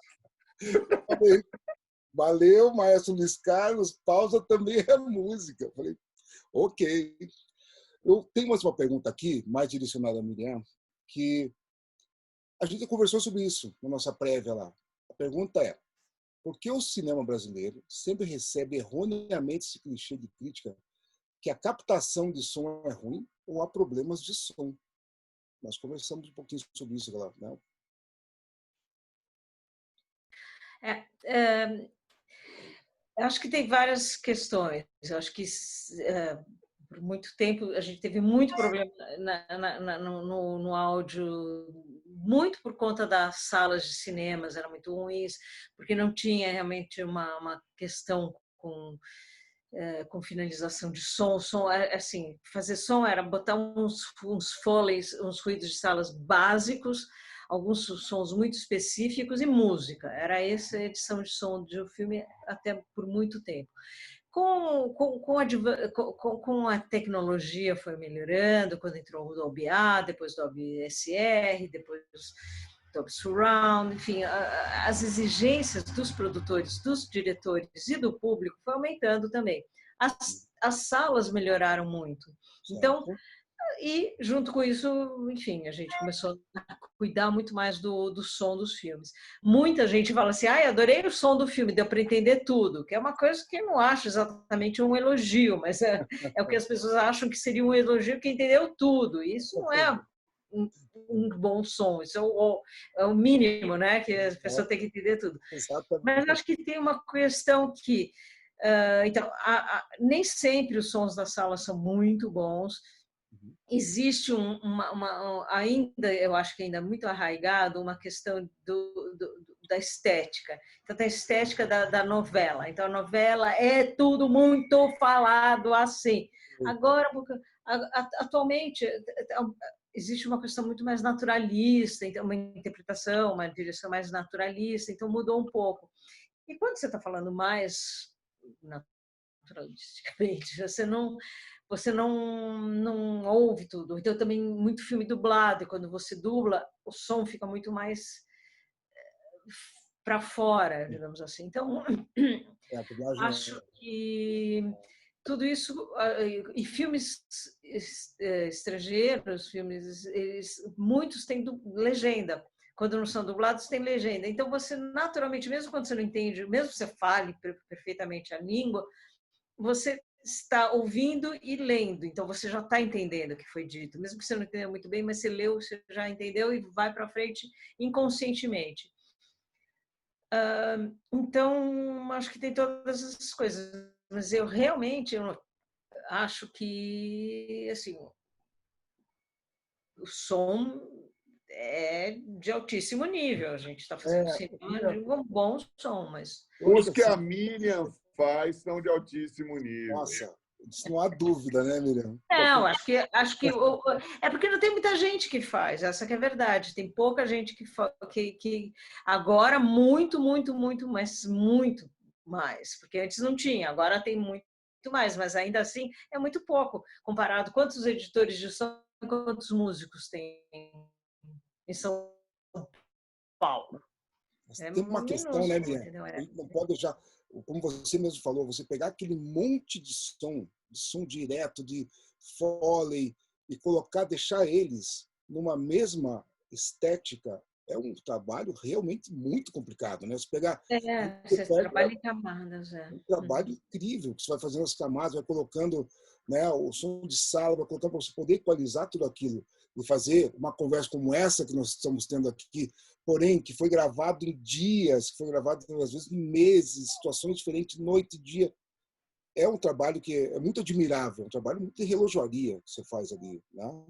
Valeu, maestro Luiz Carlos, pausa também é música. Eu falei, ok. Eu tenho mais uma pergunta aqui, mais direcionada a Miriam, que a gente conversou sobre isso na nossa prévia lá. A pergunta é: por que o cinema brasileiro sempre recebe erroneamente esse clichê de crítica que a captação de som é ruim ou há problemas de som? Nós conversamos um pouquinho sobre isso lá, né? Acho que tem várias questões. Acho que por muito tempo a gente teve muito problema no áudio, muito por conta das salas de cinemas, eram muito ruins, porque não tinha realmente uma questão com finalização de som. Som, assim, fazer som era botar uns foleys, uns ruídos de salas básicos, alguns sons muito específicos e música. Era essa a edição de som de um filme até por muito tempo. Com a tecnologia foi melhorando, quando entrou o Dolby A, depois o Dolby SR, depois Dolby Surround, enfim, as exigências dos produtores, dos diretores e do público foi aumentando também. As salas melhoraram muito. Então, E, junto com isso, enfim, a gente começou a cuidar muito mais do som dos filmes. Muita gente fala assim, ai, adorei o som do filme, deu para entender tudo, que é uma coisa que eu não acho exatamente um elogio, mas é o que as pessoas acham que seria um elogio, que entendeu tudo. E isso não é um bom som, isso é o mínimo, né, que a pessoa tem que entender tudo. Mas acho que tem uma questão que, então, nem sempre os sons da sala são muito bons. Existe ainda, eu acho que ainda muito arraigado, uma questão da estética. Então, tem a estética da novela. Então, a novela é tudo muito falado assim. Agora, atualmente, existe uma questão muito mais naturalista, então, uma interpretação, uma direção mais naturalista, então mudou um pouco. E quando você está falando mais naturalisticamente, você não ouve tudo. Então, também muito filme dublado, e quando você dubla, o som fica muito mais para fora, digamos assim. Então, acho que tudo isso, e filmes estrangeiros, muitos têm legenda. Quando não são dublados, tem legenda. Então, você naturalmente, mesmo quando você não entende, mesmo que você fale perfeitamente a língua, você está ouvindo e lendo, então você já está entendendo o que foi dito, mesmo que você não entenda muito bem, mas você leu, você já entendeu e vai para frente inconscientemente. Então, acho que tem todas essas coisas, mas eu realmente acho que assim, o som é de altíssimo nível, a gente está fazendo cinema de um bom som, mas... Os que a Miriam faz são de altíssimo nível. Nossa, isso não há dúvida, né, Miriam? Não, acho que é porque não tem muita gente que faz, essa que é a verdade. Tem pouca gente que agora muito, mas muito mais, porque antes não tinha, agora tem muito mais, mas ainda assim é muito pouco comparado quantos editores de som, quantos músicos tem em São Paulo. Tem uma questão, né, Miriam? A gente não pode deixar, como você mesmo falou, você pegar aquele monte de som direto, de Foley, e deixar eles numa mesma estética, é um trabalho realmente muito complicado, né? Você pegar... Você trabalha em camadas, um trabalho incrível que você vai fazendo as camadas, vai colocando, né, o som de sala, vai colocando para você poder equalizar tudo aquilo e fazer uma conversa como essa que nós estamos tendo aqui, porém que foi gravado em dias, que foi gravado às vezes em meses, situações diferentes, noite e dia. É um trabalho que é muito admirável, um trabalho muito de relojoaria que você faz ali, né?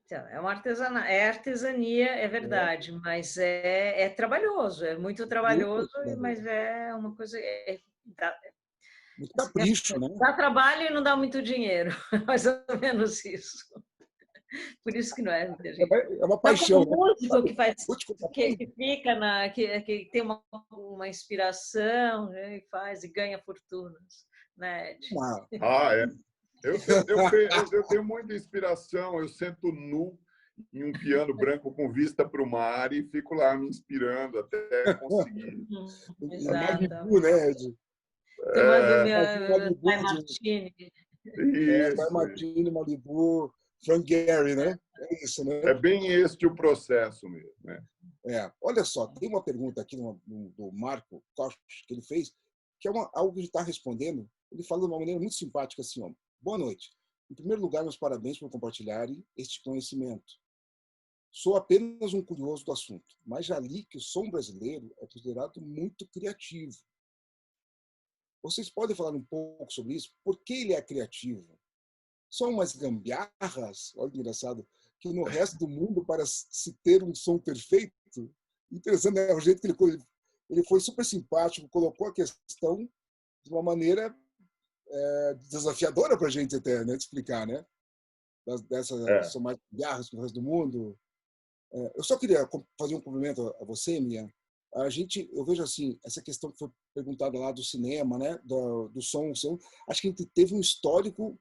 Então, é uma artesania, é verdade, mas é trabalhoso, é muito trabalhoso, mas é uma coisa... muito capricho, né? Dá trabalho e não dá muito dinheiro, mais ou menos isso. Por isso que não é muita gente. É uma paixão. O músico que faz, que fica que tem uma inspiração, né, e faz e ganha fortunas, né? É. Eu tenho muita inspiração. Eu sento nu em um piano branco com vista para o mar e fico lá me inspirando até conseguir. Malibu, né, Ed? Tomando meu Dry Martini. Dry Martini, Malibu, Frank Gehry, né? É isso, né? É bem este o processo mesmo, né? Olha só, tem uma pergunta aqui do Marco Koch, que ele fez, que é algo que ele está respondendo. Ele fala de uma maneira muito simpática assim, ó: boa noite. Em primeiro lugar, meus parabéns por compartilharem este conhecimento. Sou apenas um curioso do assunto, mas já li que o som brasileiro é considerado muito criativo. Vocês podem falar um pouco sobre isso? Por que ele é criativo? São umas gambiarras, olha que engraçado, que no resto do mundo, para se ter um som perfeito, interessante, né? O jeito que ele foi super simpático, colocou a questão de uma maneira desafiadora para a gente até, né, de explicar, né? São mais gambiarras que o resto do mundo. Eu só queria fazer um cumprimento a você, Miriam. Eu vejo assim, essa questão que foi perguntada lá do cinema, né, do som, acho que a gente teve um histórico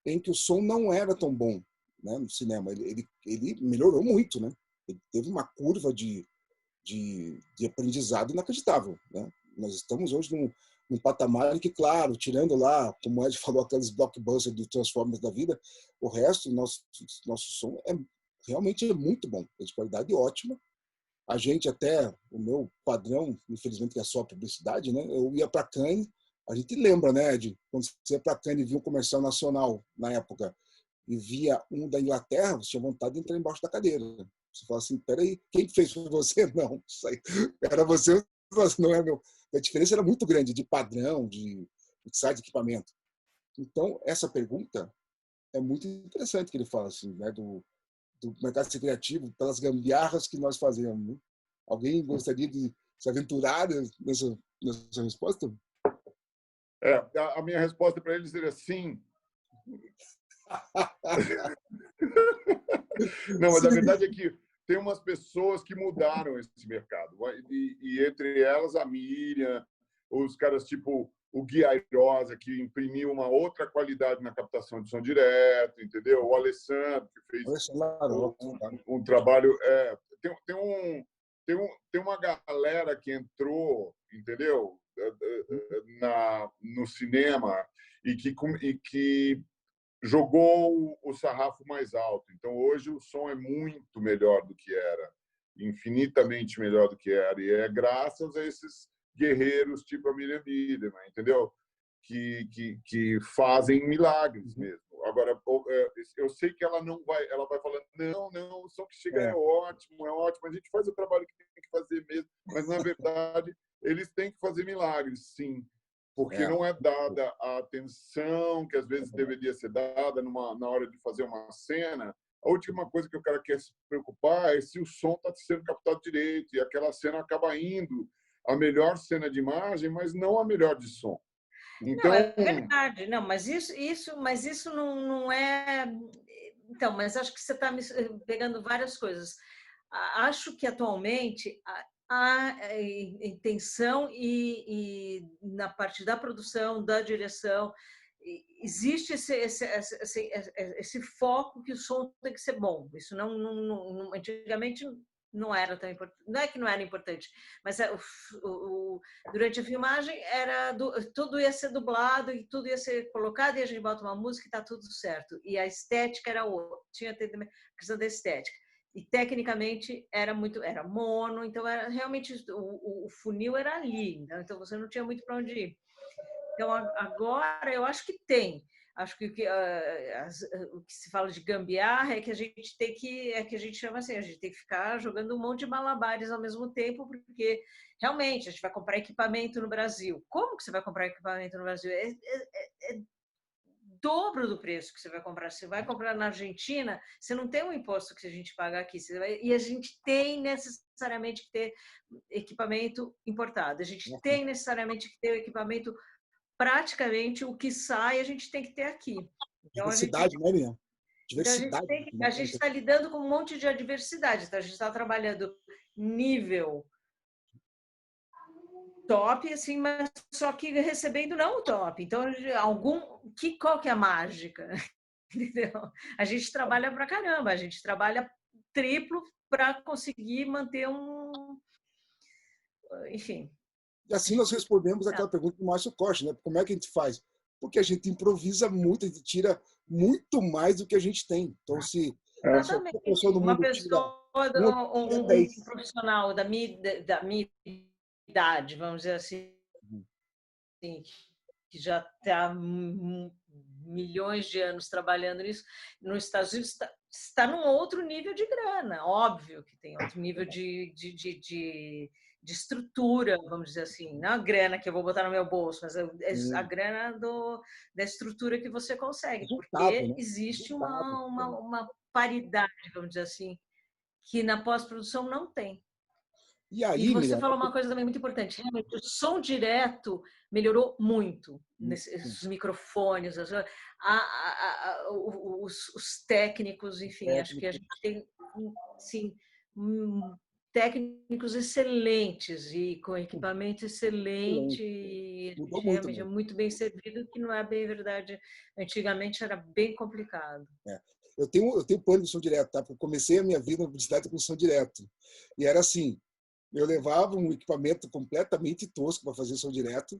em que o som não era tão bom, né, no cinema. Ele melhorou muito, né? Ele teve uma curva de aprendizado inacreditável, né? Nós estamos hoje num patamar em que, claro, tirando lá, como o Ed falou, aqueles blockbusters do Transformers da vida, o resto, nosso som realmente é muito bom, é de qualidade ótima. A gente até, o meu padrão, infelizmente, que é só a publicidade, né? Eu ia para Cannes, a gente lembra, né, Ed? Quando você ia para Cannes e via um comercial nacional, na época, e via um da Inglaterra, você tinha vontade de entrar embaixo da cadeira. Você fala assim, peraí, quem fez foi você? Não, isso aí, era você, não é meu. A diferença era muito grande de padrão, de mixagem de equipamento. Então, essa pergunta é muito interessante que ele fala assim, né, do mercado criativo, pelas gambiarras que nós fazemos. Né? Alguém gostaria de se aventurar nessa resposta? A minha resposta para ele seria sim. Não, mas a verdade é que tem umas pessoas que mudaram esse mercado. E entre elas, a Miriam, os caras tipo o Gui Airosa, que imprimiu uma outra qualidade na captação de som direto, entendeu? O Alessandro, que fez um trabalho... Tem uma galera que entrou, entendeu? No cinema e que jogou o sarrafo mais alto. Então, hoje, o som é muito melhor do que era, infinitamente melhor do que era. E é graças a esses guerreiros tipo a Miriam Biderman, entendeu? Que fazem milagres mesmo. Agora, eu sei que ela vai falando, não, o som que chega é ótimo, a gente faz o trabalho que tem que fazer mesmo, mas, na verdade, eles têm que fazer milagres, sim, porque não é dada a atenção que às vezes deveria ser dada na hora de fazer uma cena. A última coisa que o cara quer se preocupar é se o som está sendo captado direito, e aquela cena acaba indo a melhor cena de imagem, mas não a melhor de som. Então, não, é verdade, não, mas isso não é. Então, mas acho que você está pegando várias coisas. Acho que atualmente a intenção e na parte da produção, da direção, existe esse foco que o som tem que ser bom. Isso antigamente não era tão importante. Não é que não era importante, mas durante a filmagem tudo ia ser dublado e tudo ia ser colocado e a gente bota uma música e está tudo certo. E a estética era outra. Tinha a questão da estética. E tecnicamente era mono, então era realmente o funil era ali, então você não tinha muito para onde ir. Então agora eu acho que tem. Acho que o que se fala de gambiarra é que a gente tem que a gente chama assim, a gente tem que ficar jogando um monte de malabares ao mesmo tempo, porque realmente a gente vai comprar equipamento no Brasil. Como que você vai comprar equipamento no Brasil? É dobro do preço que você vai comprar. Você vai comprar na Argentina, você não tem o imposto que a gente paga aqui. E a gente tem necessariamente que ter equipamento importado. A gente tem necessariamente que ter o equipamento, praticamente o que sai, a gente tem que ter aqui. Então, diversidade, né, Miriam? Diversidade. Então, a gente está lidando com um monte de adversidade. Então, a gente está trabalhando nível top, assim, mas só que recebendo não o top. Então, qual que é a mágica? Entendeu? A gente trabalha pra caramba, a gente trabalha triplo para conseguir manter enfim. E assim nós respondemos aquela pergunta do Márcio Costa, né? Como é que a gente faz? Porque a gente improvisa muito, a gente tira muito mais do que a gente tem. Então, se uma pessoa, um profissional da minha idade, vamos dizer assim, que já está milhões de anos trabalhando nisso, nos Estados Unidos está num outro nível de grana, óbvio que tem outro nível de estrutura, vamos dizer assim, não a grana que eu vou botar no meu bolso, mas a grana da estrutura que você consegue, porque existe uma paridade, vamos dizer assim, que na pós-produção não tem. E você falou uma coisa também muito importante. Realmente, o som direto melhorou muito nesses microfones, os técnicos, enfim. Acho que a gente tem, sim, técnicos excelentes e com equipamento excelente. E a gente realmente é muito bem servido, que não é bem verdade. Antigamente era bem complicado. Eu tenho plano de som direto, tá? Porque eu comecei a minha vida na publicidade com som direto. E era assim, eu levava um equipamento completamente tosco para fazer som direto,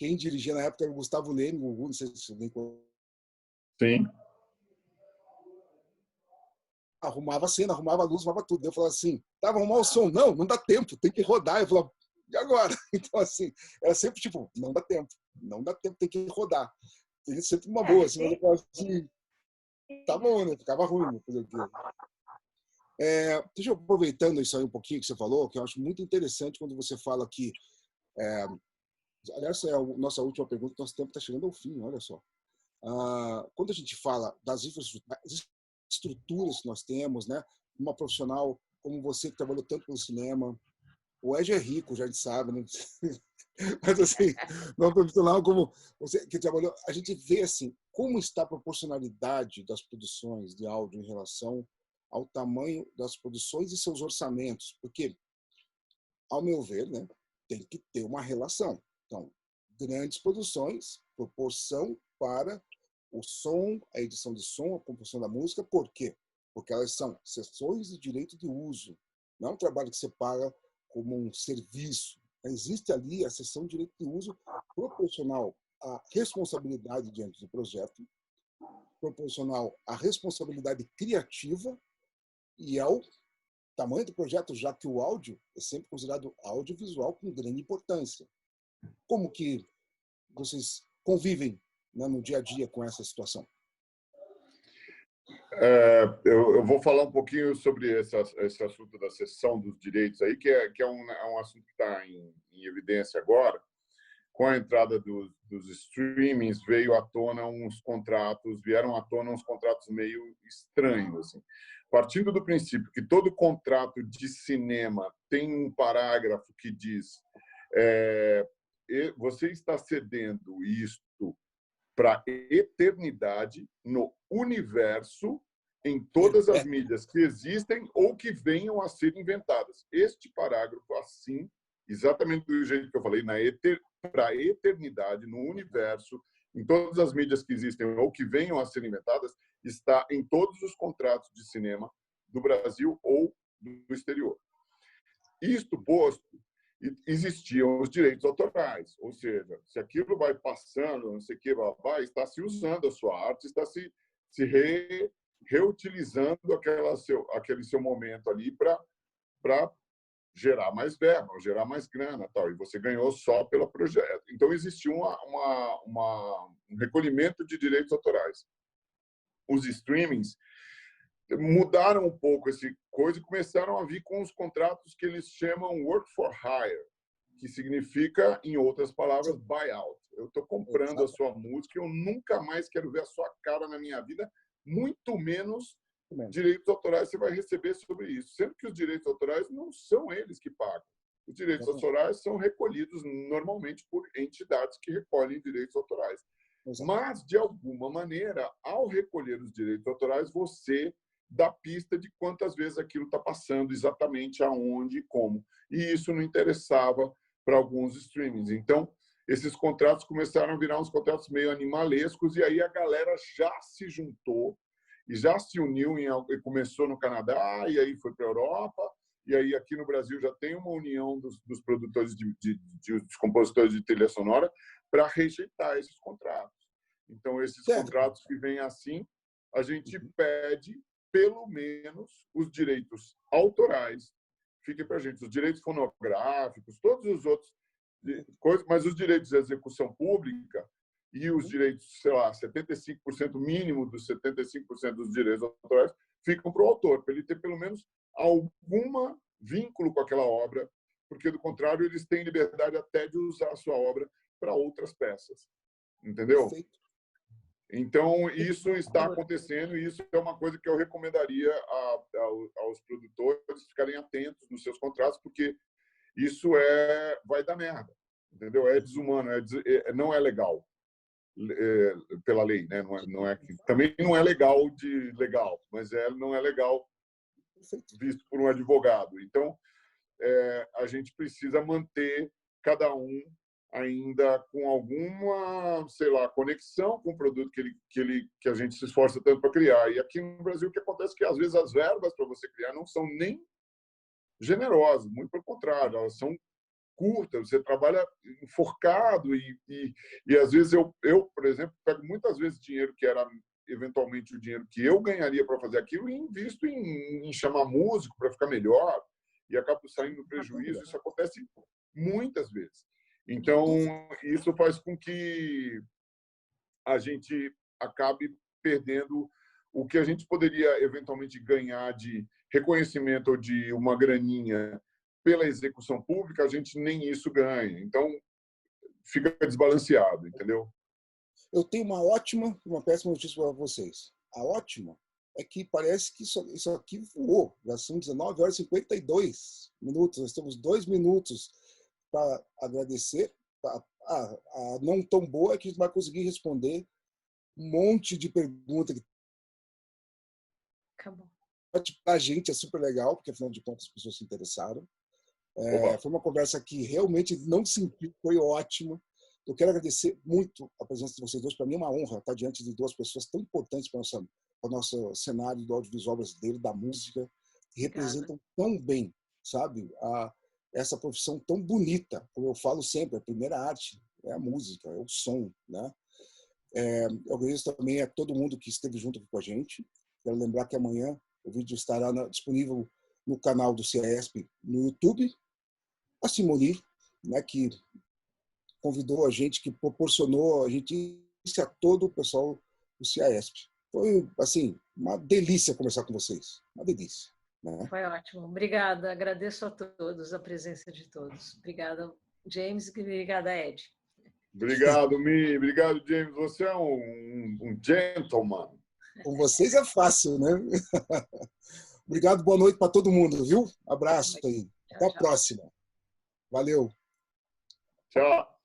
quem dirigia na época era o Gustavo Leme, o Gugu, não sei se alguém Sim. arrumava a cena, arrumava a luz, arrumava tudo. Eu falava assim, tá, vamos arrumar o som. Não, não dá tempo, tem que rodar. Eu falava, e agora? Então, assim, era sempre tipo, não dá tempo, tem que rodar. Tem sempre uma boa, assim, mas eu falava assim, tá bom, né? Ficava ruim. Né? Fazer o quê? Deixa eu aproveitando isso aí um pouquinho que você falou, que eu acho muito interessante quando você fala que, aliás, é a nossa última pergunta, nosso tempo está chegando ao fim, olha só. Quando a gente fala das estruturas que nós temos, né? Uma profissional como você que trabalhou tanto no cinema, o Ed é rico, já a gente sabe, né? Mas assim, uma profissional como você que trabalhou, a gente vê assim como está a proporcionalidade das produções de áudio em relação ao tamanho das produções e seus orçamentos, porque, ao meu ver, né, tem que ter uma relação. Então, grandes produções, proporção para o som, a edição de som, a composição da música. Por quê? Porque elas são sessões de direito de uso. Não é um trabalho que você paga como um serviço. Existe ali a sessão de direito de uso proporcional à responsabilidade diante do projeto, proporcional à responsabilidade criativa e ao tamanho do projeto, já que o áudio é sempre considerado audiovisual com grande importância. Como que vocês convivem, né, no dia a dia com essa situação? Eu vou falar um pouquinho sobre esse assunto da cessão dos direitos aí, que é um assunto que está em evidência agora. Com a entrada dos streamings, vieram à tona uns contratos meio estranhos. Assim. Partindo do princípio que todo contrato de cinema tem um parágrafo que diz você está cedendo isto para eternidade no universo, em todas as mídias que existem ou que venham a ser inventadas. Este parágrafo, assim, exatamente do jeito que eu falei, para a eternidade, no universo, em todas as mídias que existem ou que venham a ser inventadas, está em todos os contratos de cinema do Brasil ou do exterior. Isto posto, existiam os direitos autorais, ou seja, se aquilo vai passando, não sei o que, está se usando a sua arte, está se reutilizando aquele seu momento ali para gerar mais verba, gerar mais grana, tal, e você ganhou só pelo projeto. Então existia um recolhimento de direitos autorais. Os streamings mudaram um pouco esse coisa e começaram a vir com os contratos que eles chamam work for hire, que significa, em outras palavras, buyout. Eu estou comprando a sua música e eu nunca mais quero ver a sua cara na minha vida, muito menos direitos autorais você vai receber sobre isso. Sendo que os direitos autorais não são eles que pagam. Os direitos autorais são recolhidos normalmente por entidades que recolhem direitos autorais. Mas, de alguma maneira, ao recolher os direitos autorais, você da pista de quantas vezes aquilo está passando, exatamente aonde e como. E isso não interessava para alguns streamings. Então, esses contratos começaram a virar uns contratos meio animalescos, e aí a galera já se juntou e já se uniu, e começou no Canadá, e aí foi para a Europa, e aí aqui no Brasil já tem uma união dos produtores, dos compositores de trilha sonora, para rejeitar esses contratos. Então, esses contratos que vêm assim, a gente pede pelo menos os direitos autorais, fiquem para a gente, os direitos fonográficos, todos os outros coisas, mas os direitos de execução pública e os direitos, sei lá, 75% mínimo dos 75% dos direitos autorais ficam para o autor, para ele ter pelo menos algum vínculo com aquela obra, porque do contrário eles têm liberdade até de usar a sua obra para outras peças, entendeu? Perfeito. Então, isso está acontecendo e isso é uma coisa que eu recomendaria aos produtores ficarem atentos nos seus contratos, porque isso vai dar merda, entendeu? É desumano, não é legal pela lei, né? Também não é legal mas não é legal visto por um advogado. Então, a gente precisa manter cada um ainda com alguma, sei lá, conexão com o produto que a gente se esforça tanto para criar. E aqui no Brasil o que acontece é que às vezes as verbas para você criar não são nem generosas, muito pelo contrário, elas são curta, você trabalha enforcado e às vezes eu, por exemplo, pego muitas vezes dinheiro que era eventualmente o dinheiro que eu ganharia para fazer aquilo e invisto em chamar músico para ficar melhor e acabo saindo no prejuízo. Isso acontece muitas vezes. Então, isso faz com que a gente acabe perdendo o que a gente poderia eventualmente ganhar de reconhecimento ou de uma graninha pela execução pública, a gente nem isso ganha. Então, fica desbalanceado, entendeu? Eu tenho uma ótima e uma péssima notícia para vocês. A ótima é que parece que isso aqui voou. Já são 19 horas e 52 minutos. Nós temos 2 minutos para agradecer. A não tão boa é que a gente vai conseguir responder um monte de perguntas que Acabou. para a gente é super legal, porque afinal de contas as pessoas se interessaram. Foi uma conversa que realmente não senti, foi ótima. Eu quero agradecer muito a presença de vocês dois. Para mim é uma honra estar diante de 2 pessoas tão importantes para o nosso cenário do audiovisual brasileiro, da música, que representam tão bem, sabe, essa profissão tão bonita. Como eu falo sempre, a primeira arte é a música, é o som, né? Eu agradeço também a todo mundo que esteve junto aqui com a gente. Quero lembrar que amanhã o vídeo estará disponível no canal do CIESP no YouTube. A Simoni, né, que convidou a gente, que proporcionou a gente a todo o pessoal do CIESP. Foi, assim, uma delícia conversar com vocês. Uma delícia. Né? Foi ótimo. Obrigada. Agradeço a todos, a presença de todos. Obrigada, James, e obrigada, Ed. Obrigado, Mi. Obrigado, James. Você é um gentleman. Com vocês é fácil, né? Obrigado, boa noite para todo mundo, viu? Abraço aí. Até a próxima. Valeu. Tchau.